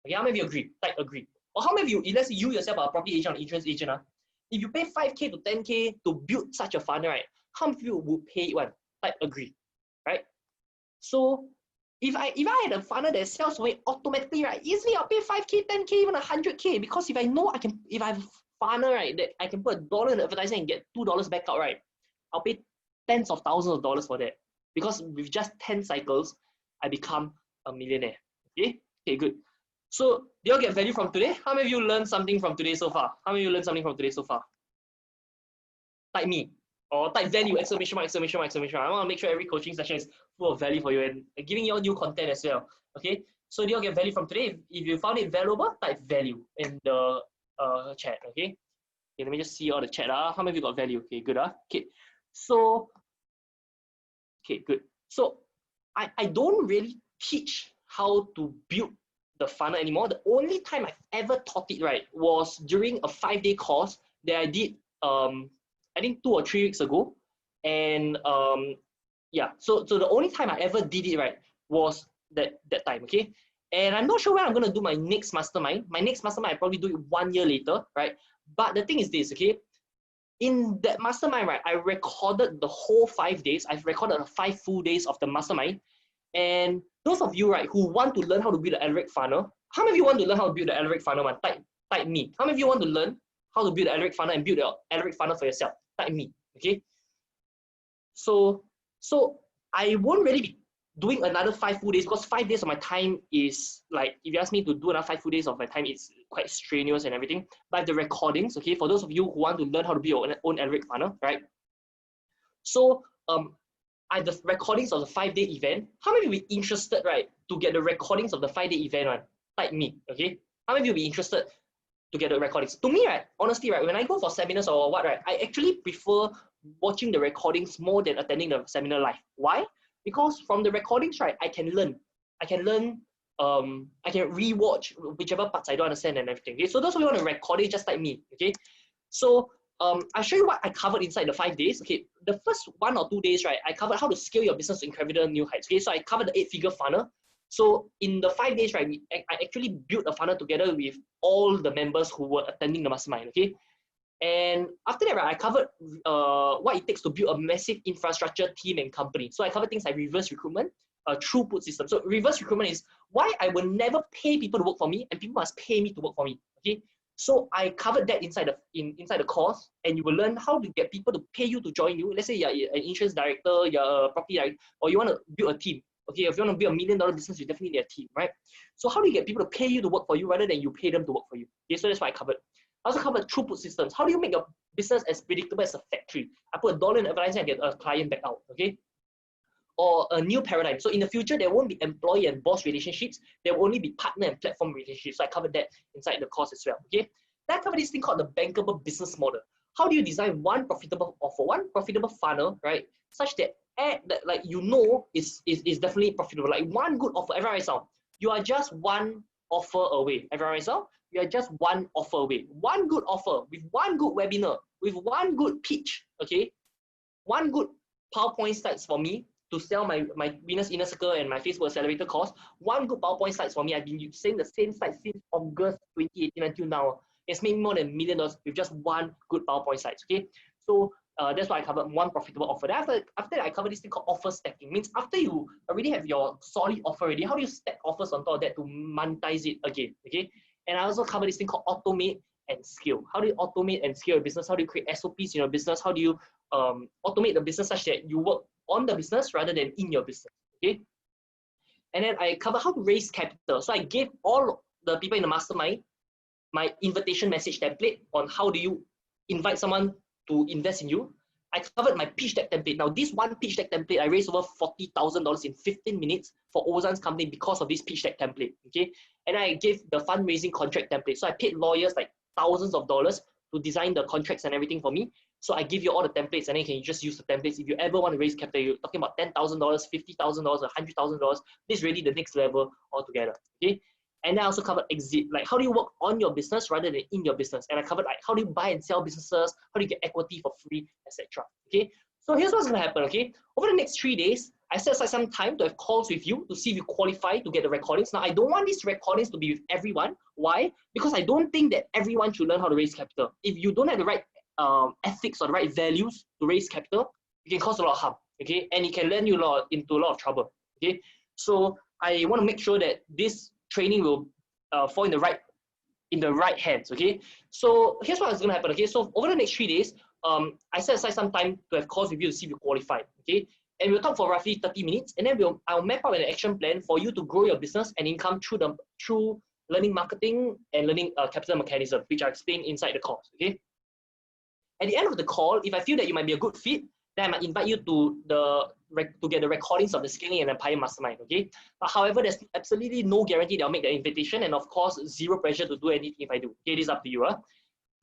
Okay, how many of you agree? Type agree. Or how many of you, let's say you yourself are a property agent or insurance agent, if you pay 5K to 10K to build such a funnel, right, how many of you would pay one? Type agree, right? So if I had a funnel that sells away automatically, right, easily I'll pay 5K, 10K, even 100K, because if I know I can, if I have a funnel, right, that I can put $1 in advertising and get $2 back out, right, I'll pay tens of thousands of dollars for that, because with just 10 cycles, I become a millionaire. Okay, okay, good. So do you all get value from today? How many of you learned something from today so far? How many of you learned something from today so far? Type me, or type value, exclamation mark, exclamation mark, exclamation mark. I want to make sure every coaching session is full of value for you and giving you all new content as well. Okay, so do you all get value from today? If you found it valuable, type value in the chat. Okay, let me just see all the chat. How many of you got value? Okay, good. Okay, so okay, good. So I don't really teach how to build the funnel anymore. The only time I've ever taught it, right, was during a 5-day course that I did, I think 2 or 3 weeks ago. And yeah, so the only time I ever did it, right, was that time, okay? And I'm not sure when I'm gonna do my next mastermind. My next mastermind, I probably do it 1 year later, right? But the thing is this, okay? In that mastermind, right, I recorded the whole 5 days. I've recorded the 5 full days of the mastermind. And those of you, right, who want to learn how to build the A.L.A.R.I.C funnel, how many of you want to learn how to build the A.L.A.R.I.C funnel? Man? Type me. How many of you want to learn how to build the A.L.A.R.I.C funnel and build the A.L.A.R.I.C funnel for yourself? Type me, okay? So I won't really be doing another 5 full days, because 5 days of my time is like, if you ask me to do another 5 full days of my time, it's quite strenuous and everything. But the recordings, okay, for those of you who want to learn how to build your own A.L.A.R.I.C funnel, right? So I have the recordings of the 5-day event. How many will be interested, right, to get the recordings of the 5-day event, right? Type me, okay? How many of you will be interested to get the recordings? To me, right, honestly, right, when I go for seminars or what, right, I actually prefer watching the recordings more than attending the seminar live. Why? Because from the recordings, right, I can learn. I can rewatch whichever parts I don't understand and everything. Okay? So those of you who want to record it, just type me, okay? So I'll show you what I covered inside the 5 days. Okay, the first 1 or 2 days, right, I covered how to scale your business to incredible new heights. Okay, so I covered the 8-figure funnel. So in the 5 days, right, I actually built a funnel together with all the members who were attending the mastermind. Okay, and after that, right, I covered what it takes to build a massive infrastructure, team, and company. So I covered things like reverse recruitment, a throughput system. So reverse recruitment is why I will never pay people to work for me, and people must pay me to work for me. Okay. So I covered that inside the course, and you will learn how to get people to pay you to join you. Let's say you're an insurance director, you're a property director, or you want to build a team. Okay, if you want to build $1 million business, you definitely need a team, right? So how do you get people to pay you to work for you rather than you pay them to work for you? Okay, so that's what I covered. I also covered throughput systems. How do you make your business as predictable as a factory? I put $1 in advertising and get a client back out. Okay. Or a new paradigm. So in the future, there won't be employee and boss relationships. There will only be partner and platform relationships. So I covered that inside the course as well. Okay. Then I covered this thing called the bankable business model. How do you design one profitable offer, one profitable funnel, right? Such that like you know is definitely profitable. Like one good offer. Everyone writes down. You are just one offer away. Everyone writes down. You are just one offer away. One good offer with one good webinar, with one good pitch. Okay. One good PowerPoint slides for me to sell my Venus Inner Circle and my Facebook Accelerator course. One good PowerPoint slides for me. I've been saying the same slides since August 2018 until now. It's made more than $1 million with just one good PowerPoint slides. Okay, so that's why I covered one profitable offer. Then after that, I covered this thing called offer stacking. Means after you already have your solid offer already, how do you stack offers on top of that to monetize it again? Okay, and I also covered this thing called automate and scale. How do you automate and scale your business? How do you create SOPs in your business? How do you automate the business such that you work on the business rather than in your business? Okay. And then I cover how to raise capital. So I gave all the people in the mastermind my invitation message template on how do you invite someone to invest in you. I covered my pitch deck template. Now, this one pitch deck template, I raised over $40,000 in 15 minutes for Ozan's company because of this pitch deck template. Okay. And I gave the fundraising contract template. So I paid lawyers like thousands of dollars to design the contracts and everything for me. So I give you all the templates, and then you can just use the templates. If you ever want to raise capital, you're talking about $10,000, $50,000, $100,000. This is really the next level altogether. Okay. And I also covered exit, like how do you work on your business rather than in your business. And I covered like how do you buy and sell businesses, how do you get equity for free, etc. Okay. So here's what's gonna happen. Okay. Over the next 3 days, I set aside some time to have calls with you to see if you qualify to get the recordings. Now, I don't want these recordings to be with everyone. Why? Because I don't think that everyone should learn how to raise capital. If you don't have the right ethics or the right values to raise capital, it can cause a lot of harm. Okay. And it can land you into a lot of trouble. Okay. So I want to make sure that this training will fall in the right hands. Okay. So here's what's going to happen. Okay. So over the next 3 days, I set aside some time to have calls with you to see if you qualify. Okay. And we'll talk for roughly 30 minutes, and then I'll map out an action plan for you to grow your business and income through learning marketing and learning capital mechanism, which I explain inside the course. Okay. At the end of the call, if I feel that you might be a good fit, then I might invite you to get the recordings of the Scaling an Empire Mastermind. Okay. But however, there's absolutely no guarantee that I'll make the invitation, and of course, zero pressure to do anything if I do. Okay, this is up to you.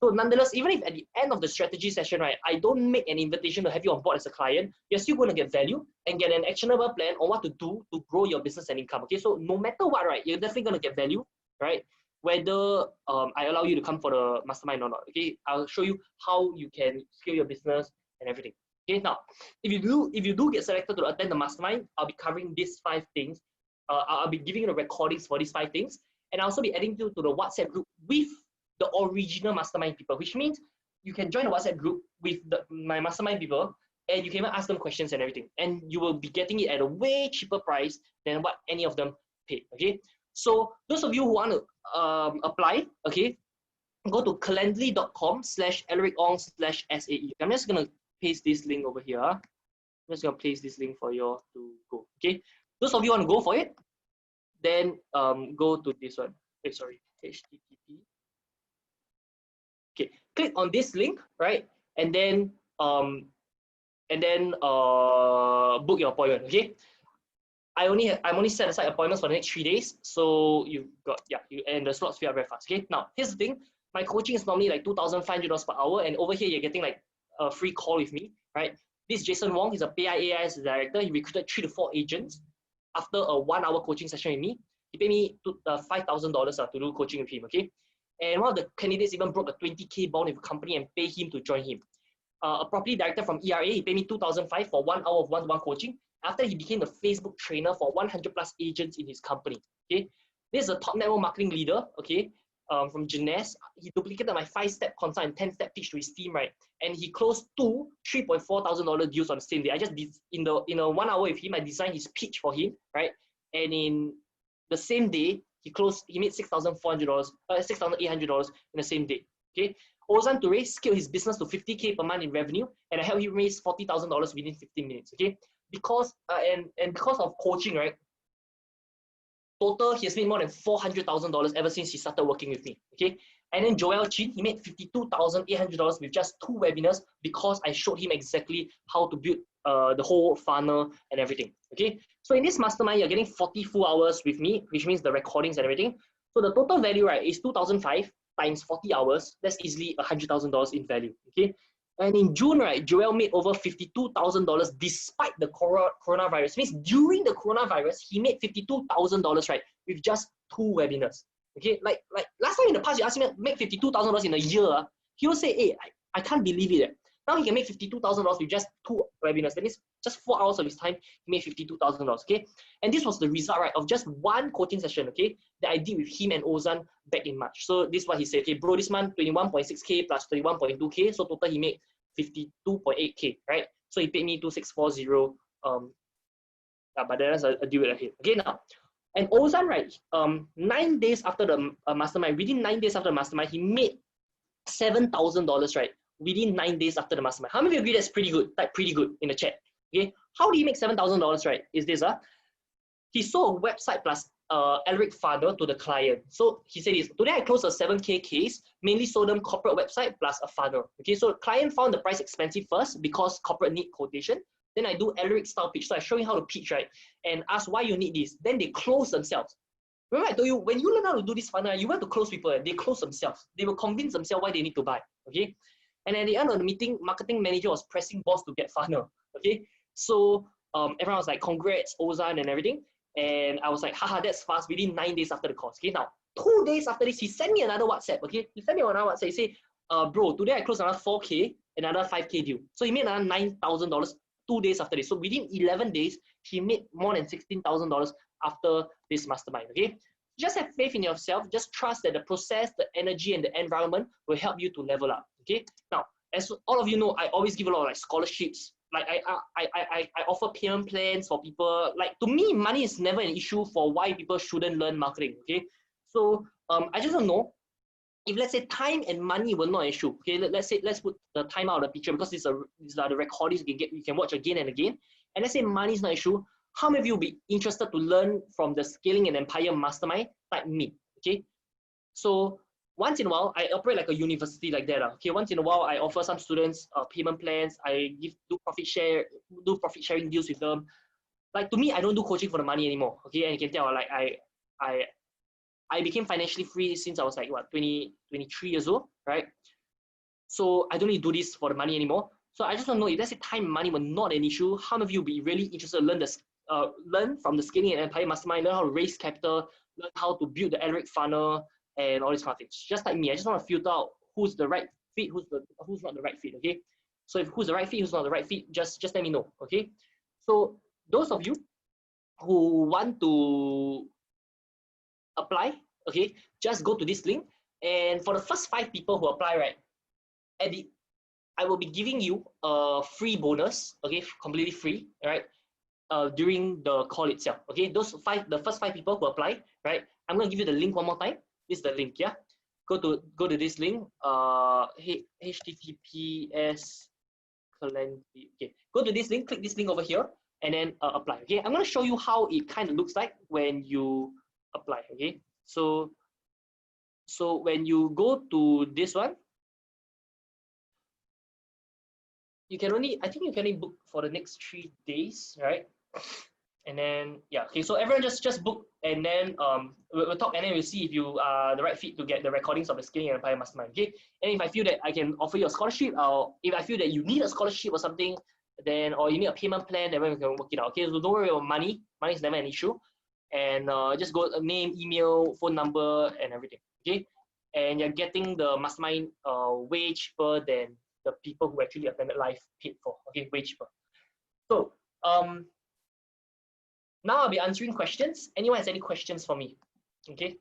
So nonetheless, even if at the end of the strategy session, right, I don't make an invitation to have you on board as a client, you're still going to get value and get an actionable plan on what to do to grow your business and income. Okay, so no matter what, right, you're definitely going to get value, right? Whether I allow you to come for the mastermind or not. Okay, I'll show you how you can scale your business and everything. Okay, now if you do get selected to attend the mastermind, I'll be covering these 5 things. I'll be giving you the recordings for these 5 things, and I'll also be adding you to the WhatsApp group with the original mastermind people, which means you can join the WhatsApp group with my mastermind people, and you can even ask them questions and everything, and you will be getting it at a way cheaper price than what any of them paid. Okay, so those of you who want to apply, okay, go to calendly.com/AlariCong/SAE. I'm just gonna paste this link over here. I'm just gonna place this link for you to go. Okay, those of you want to go for it, then go to this one. Sorry, HTTP. Okay, click on this link, right? And then book your appointment. Okay. I'm only set aside appointments for the next 3 days, so you've got and the slots fill up very fast. Okay. Now here's the thing: my coaching is normally like $2,500 per hour, and over here you're getting like a free call with me, right? This Jason Wong, he's a PIAIS director. He recruited 3 to 4 agents after a 1-hour coaching session with me. He paid me $5,000 to do coaching with him. Okay. And one of the candidates even broke a 20K bond with a company and pay him to join him. A property director from E.R.A., he paid me $2,500 for 1 hour of one-to-one coaching after he became the Facebook trainer for 100 plus agents in his company. Okay, this is a top network marketing leader. Okay, from Jeunesse. He duplicated my 5-step consult and 10-step pitch to his team, right? And he closed 2 $3,400 deals on the same day. I just did in a 1 hour with him. I designed his pitch for him, right? And in the same day, he made $6,800 in the same day. Okay. Ozan Toure scaled his business to 50K per month in revenue, and I helped him raise $40,000 within 15 minutes. Okay. Because because of coaching, right? Total, he has made more than $400,000 ever since he started working with me. Okay. And then Joel Chin, he made $52,800 with just 2 webinars because I showed him exactly how to build the whole funnel and everything. Okay. So in this mastermind, you're getting 40 full hours with me, which means the recordings and everything. So the total value, right, is $2,500 times 40 hours. That's easily $100,000 in value. Okay. And in June, right, Joel made over $52,000 despite the coronavirus. It means during the coronavirus, he made $52,000, right, with just 2 webinars. Okay, like last time in the past, you asked him to make $52,000 in a year. He will say, hey, I can't believe it. Now he can make $52,000 with just 2 webinars. That means just 4 hours of his time, he made $52,000. Okay, and this was the result, right, of just 1 coaching session. Okay, that I did with him and Ozan back in March. So this is what he said. Okay, bro, this month 21.6K plus 31.2K. So total he made 52.8K. Right. So he paid me 2,640. But that's a deal with him. Okay, now. And Ozan, right, 9 days after the mastermind, within 9 days after the mastermind, he made $7,000, right, within 9 days after the mastermind. How many of you agree that's pretty good? Type pretty good in the chat. Okay, how do you make $7,000, right? Is this he sold a website plus A.L.A.R.I.C funnel to the client. So he said this, today I closed a 7K case, mainly sold them corporate website plus a funnel. Okay, so client found the price expensive first because corporate need quotation. Then I do A.L.A.R.I.C style pitch. So I show you how to pitch, right? And ask why you need this. Then they close themselves. Remember I told you, when you learn how to do this funnel, you want to close people, they close themselves. They will convince themselves why they need to buy, okay? And at the end of the meeting, marketing manager was pressing boss to get funnel, okay? So everyone was like, congrats, Ozan and everything. And I was like, haha, that's fast, within 9 days after the course. Okay, now, 2 days after this, he sent me another WhatsApp, okay? He sent me another WhatsApp, he said, bro, today I closed another 4K, another 5K deal. So he made another $9,000 2 days after this. So within 11 days, he made more than $16,000 after this mastermind, okay? Just have faith in yourself. Just trust that the process, the energy, and the environment will help you to level up, okay? Now, as all of you know, I always give a lot of like scholarships. Like I offer payment plans for people. Like to me, money is never an issue for why people shouldn't learn marketing, okay? So I just don't know if, let's say, time and money were not an issue, okay? Let's put the time out of the picture, because these are the recordings you can watch again and again. And let's say money is not an issue. How many of you will be interested to learn from the Scaling an Empire Mastermind? Type me, okay? So once in a while, I operate like a university like that. Okay, once in a while, I offer some students payment plans. I do profit sharing deals with them. Like to me, I don't do coaching for the money anymore. Okay, and you can tell, like I became financially free since I was like what 23 years old, right? So I don't need to do this for the money anymore. So I just want to know, if let's say time and money were not an issue, how many of you will be really interested to learn from the Scaling an Empire Mastermind, learn how to raise capital, learn how to build the A.L.A.R.I.C funnel, and all these kind of things. Just like me, I just want to filter out who's the right fit, who's not the right fit, okay? So if who's the right fit, who's not the right fit, just let me know, okay? So those of you who want to apply, okay, just go to this link. And for the first 5 people who apply, right, I will be giving you a free bonus, okay, completely free, right, during the call itself, okay? The first 5 people who apply, right, I'm gonna give you the link one more time. This is the link, yeah? Go to this link, https Calendly. Okay, go to this link, click this link over here, and then apply, okay? I'm gonna show you how it kind of looks like when you apply, okay? So when you go to this one, I think you can only book for the next 3 days, right? And then yeah, okay, so everyone just book, and then we'll talk, and then we'll see if you are the right fit to get the recordings of the Scaling an Empire Mastermind, okay? And if I feel that I can offer you a scholarship, or if I feel that you need a scholarship or something, then, or you need a payment plan, then we can work it out, okay? So don't worry about money. Money is never an issue. And just go name, email, phone number, and everything, okay? And you're getting the mastermind way cheaper than the people who actually attended live paid for, okay? Way cheaper. So now I'll be answering questions. Anyone has any questions for me? Okay.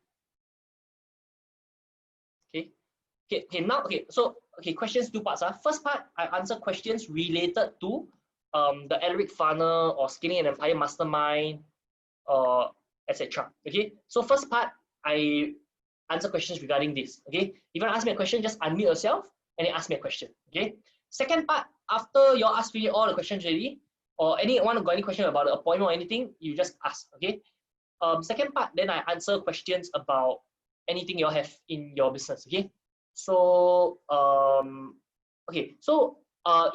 So questions 2 parts. First part, I answer questions related to the A.L.A.R.I.C funnel or Scaling an Empire Mastermind, etc. Okay. So first part, I answer questions regarding this. Okay. If you want to ask me a question, just unmute yourself and then ask me a question. Okay. Second part, after you all ask me all the questions already, or anyone got any question about the appointment or anything, you just ask, okay? Second part, then I answer questions about anything you all have in your business, okay? So,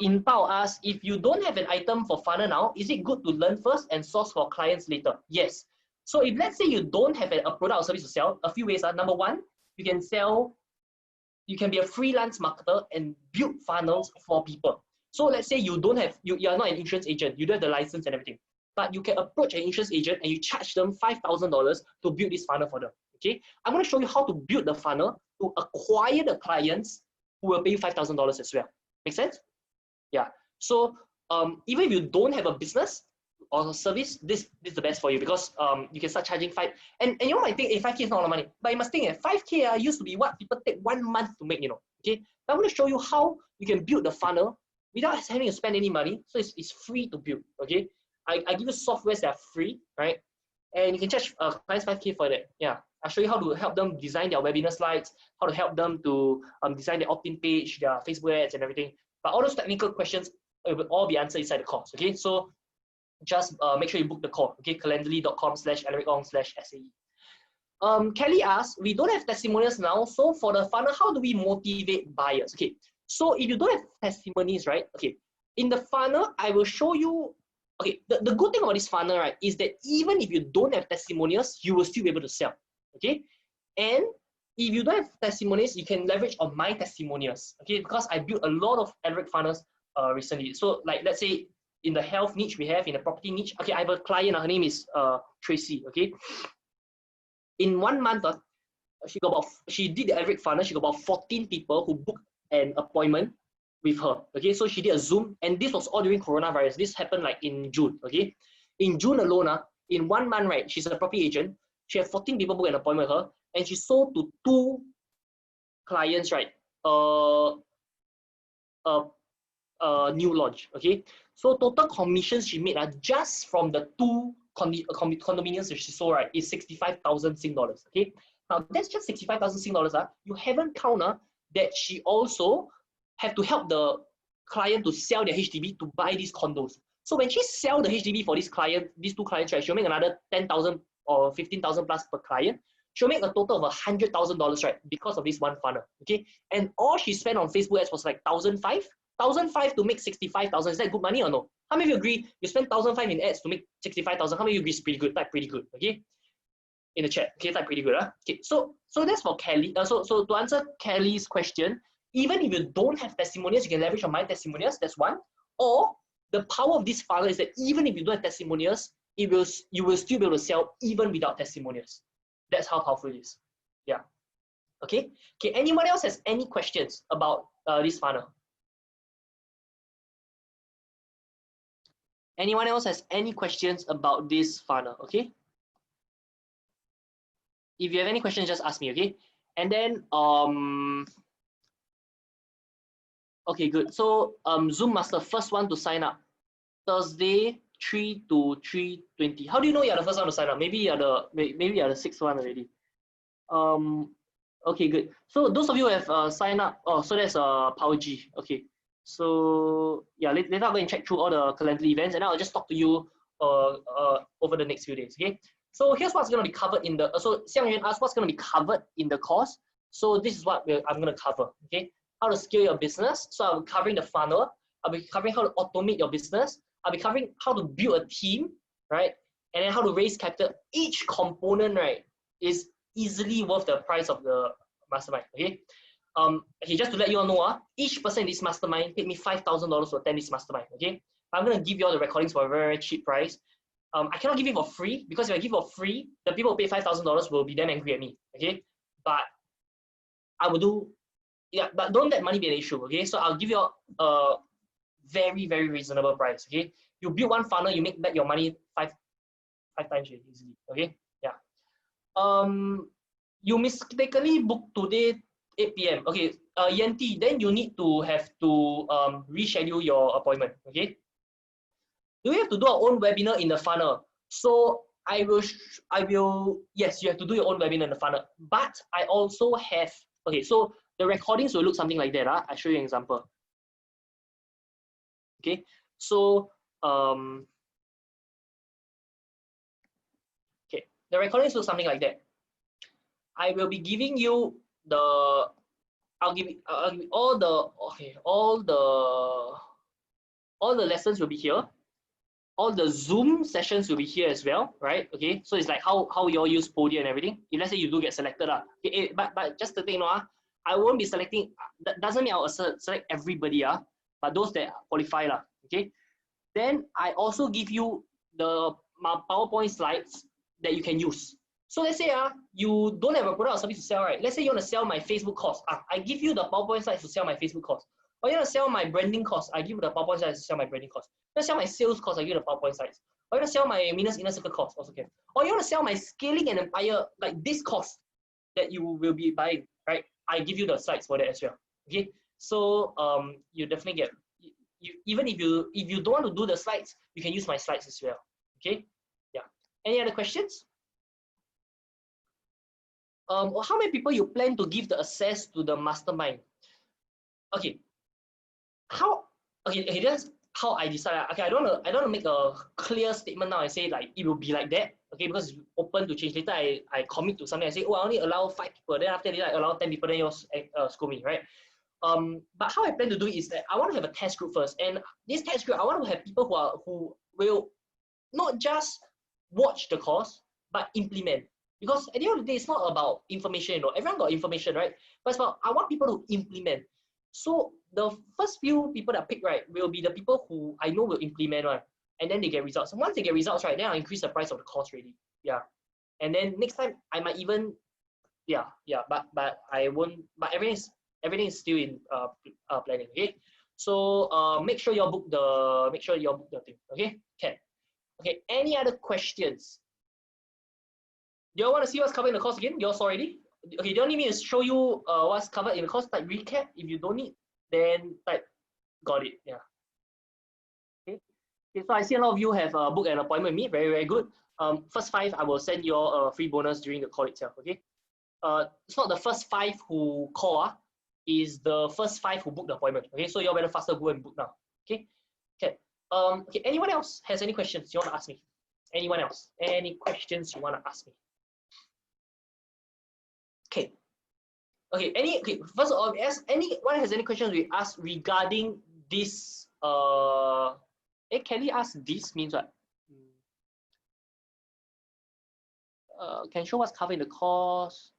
in Pao asks, if you don't have an item for funnel now, is it good to learn first and source for clients later? Yes. So if let's say you don't have a product or service to sell, a few ways are, number one, you can be a freelance marketer and build funnels for people. So let's say you don't have, you are not an insurance agent, you don't have the license and everything, but you can approach an insurance agent and you charge them $5,000 to build this funnel for them, okay? I'm gonna show you how to build the funnel to acquire the clients who will pay you $5,000 as well. Make sense? Yeah. So even if you don't have a business or a service, this is the best for you, because you can start charging and you might think, hey, 5K is not a lot of money, but you must think 5K used to be what people take 1 month to make, okay? I'm gonna show you how you can build the funnel without having to spend any money. So it's free to build, okay? I give you softwares that are free, right? And you can charge clients 5K for that. Yeah, I'll show you how to help them design their webinar slides, how to help them to design their opt-in page, their Facebook ads and everything. But all those technical questions will all be answered inside the course, okay? So just make sure you book the call, okay? calendly.com/alaric.com/SAE. Kelly asks, we don't have testimonials now, so for the funnel, how do we motivate buyers? Okay, so if you don't have testimonies, right? Okay, in the funnel, I will show you. Okay, the good thing about this funnel, right, is that even if you don't have testimonials, you will still be able to sell. okay? And if you don't have testimonials, you can leverage on my testimonials, okay? Because I built a lot of A.L.A.R.I.C funnels recently. So like, let's say in the health niche we have, in the property niche, okay, I have a client, her name is Tracy, okay? In 1 month, she did the A.L.A.R.I.C funnel, she got about 14 people who booked an appointment with her, okay? So she did a Zoom, and this was all during coronavirus. This happened like in June, okay? In June alone, in 1 month, right, she's a property agent, she had 14 people book an appointment with her, and she sold to 2 clients, right, new launch, okay? So total commissions she made just from the 2 condominiums that she sold, right, is 65,000 Sing dollars, okay? Now that's just 65,000 Sing dollars. You haven't counted that she also have to help the client to sell their HDB to buy these condos. So when she sell the HDB for this client, these 2 clients, right, she'll make another 10,000 or 15,000 plus per client. She'll make a total of $100,000, right, because of this one funnel, okay? And all she spent on Facebook ads was like 1,500 to make 65,000. Is that good money or no? How many of you agree? You spend 1,500 in ads to make 65,000. How many of you agree it's pretty good? Type pretty good, okay? In the chat, okay, type pretty good, huh? Okay, so that's for Kelly. So to answer Kelly's question, even if you don't have testimonials, you can leverage on my testimonials. That's one. Or the power of this funnel is that even if you don't have testimonials, you will still be able to sell even without testimonials. That's how powerful it is. Yeah. Okay. Okay. Anyone else has any questions about this funnel? Anyone else has any questions about this funnel? Okay. If you have any questions, just ask me. Okay. And then okay, good. So Zoom Master, first one to sign up. Thursday 3 to 3:20. How do you know you're the first one to sign up? Maybe you're the 6th one already. Okay, good. So those of you who have signed up, oh, so that's Power G. Okay. So yeah, later I'll go and check through all the calendar events, and I'll just talk to you over the next few days. Okay. So here's what's going to be covered in the. So Xiang Yuan asked what's going to be covered in the course. So this is what I'm going to cover. Okay. How to scale your business. So I'll be covering the funnel. I'll be covering how to automate your business. I'll be covering how to build a team, right? And then how to raise capital. Each component, right, is easily worth the price of the mastermind. Okay. Okay, just to let you all know, each person in this mastermind paid me $5,000 to attend this mastermind. Okay, I'm gonna give you all the recordings for a very, very cheap price. I cannot give it for free because if I give it for free, the people who pay $5,000 will be damn angry at me. Okay, but I will do, yeah, but don't let money be an issue. Okay, so I'll give you a very, very reasonable price. Okay, you build one funnel, you make back your money five times easily. Okay, yeah. You mistakenly booked today 8 p.m. Okay, Yanti, then you need to have to reschedule your appointment. Okay. Do we have to do our own webinar in the funnel? So I will. Yes, you have to do your own webinar in the funnel. But I also have. Okay, so the recordings will look something like that. I'll show you an example. Okay, so okay, the recordings look something like that. I will be giving you the. I'll give you all the all the lessons will be here. All the Zoom sessions will be here as well, right? Okay, so it's like how you all use Podia and everything. If let's say you do get selected, okay, but just the thing, I won't be selecting. That doesn't mean I'll select everybody, but those that qualify, okay. Then I also give you the PowerPoint slides that you can use. So let's say you don't have a product or service to sell, right? Let's say you want to sell my Facebook course. I give you the PowerPoint slides to sell my Facebook course. Or you want to sell my branding course, I give you the PowerPoint slides to sell my branding course. You want to sell my sales course, I give you the PowerPoint slides. Or you want to sell my Minas Inner Circle course, also can. Or you want to sell my scaling an empire, like this course that you will be buying, right? I give you the slides for that as well. Okay, so you definitely get. Even if you don't want to do the slides, you can use my slides as well. Okay, yeah. Any other questions? How many people you plan to give the access to the mastermind? Okay. Okay, that's how I decide. Okay, I don't want to make a clear statement now and say like it will be like that. Okay, because it's open to change. Later I commit to something. I say, oh, I only allow 5 people. Then after that I allow 10 people. Then you scold me, right? But how I plan to do it is that I want to have a test group first, and this test group I want to have people who will not just watch the course but implement. Because at the end of the day, it's not about information, everyone got information, right? But it's about, I want people to implement. So the first few people that I pick, right, will be the people who I know will implement, right? And then they get results. And once they get results, right, then I'll increase the price of the course really. Yeah. And then next time I might even, but I won't, but everything is still in planning, okay? So make sure you book the thing, okay? Okay, any other questions? Do you want to see what's covered in the course again? You all saw already? Okay, do you need me to show you what's covered in the course? Type recap. If you don't need, then type got it. Yeah. Okay. So I see a lot of you have booked an appointment with me. Very, very good. First 5, I will send you all a free bonus during the call itself. Okay. It's not the first 5 who call. Is the first 5 who book the appointment. Okay. So you all better faster go and book now. Okay. Okay. Okay. Anyone else has any questions you want to ask me? Anyone else? Any questions you want to ask me? Okay. Okay. First of all, ask anyone has any questions we ask regarding this. Kelly asked this means what? Can show what's covered in the course.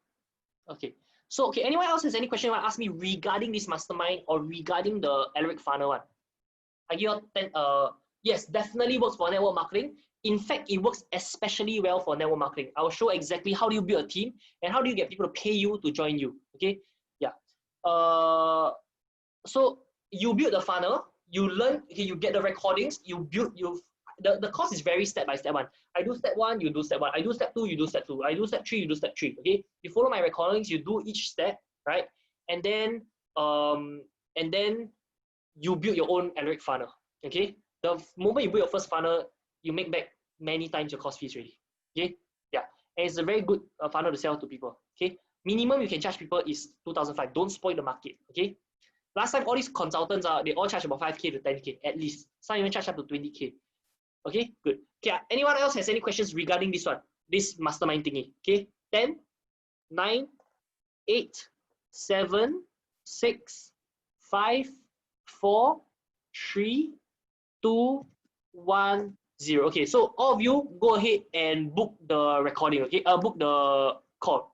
Okay. So anyone else has any question you want to ask me regarding this mastermind or regarding the A.L.A.R.I.C funnel one? I give you 10. Yes, definitely works for network marketing. In fact, it works especially well for network marketing. I'll show exactly how do you build a team and how do you get people to pay you to join you. Okay, yeah. So you build the funnel, you learn, okay, you get the recordings, the course is very step by step one. I do step 1, you do step 1. I do step 2, you do step 2. I do step 3, you do step 3. Okay, you follow my recordings, you do each step, right? And then you build your own A.L.A.R.I.C funnel. Okay, the moment you build your first funnel, you make back many times your course fees already. Okay, yeah, and it's a very good funnel to sell to people. Okay, minimum you can charge people is 2,500. Don't spoil the market. Okay, last time all these consultants they all charge about 5K to 10K at least. Some even charge up to 20K. Okay, good. Okay, anyone else has any questions regarding this one? This mastermind thingy. Okay, 10, 9, 8, 7, 6, 5, 4, 3, 2, 1, 0. Okay, so all of you go ahead and book the recording. Okay, book the call.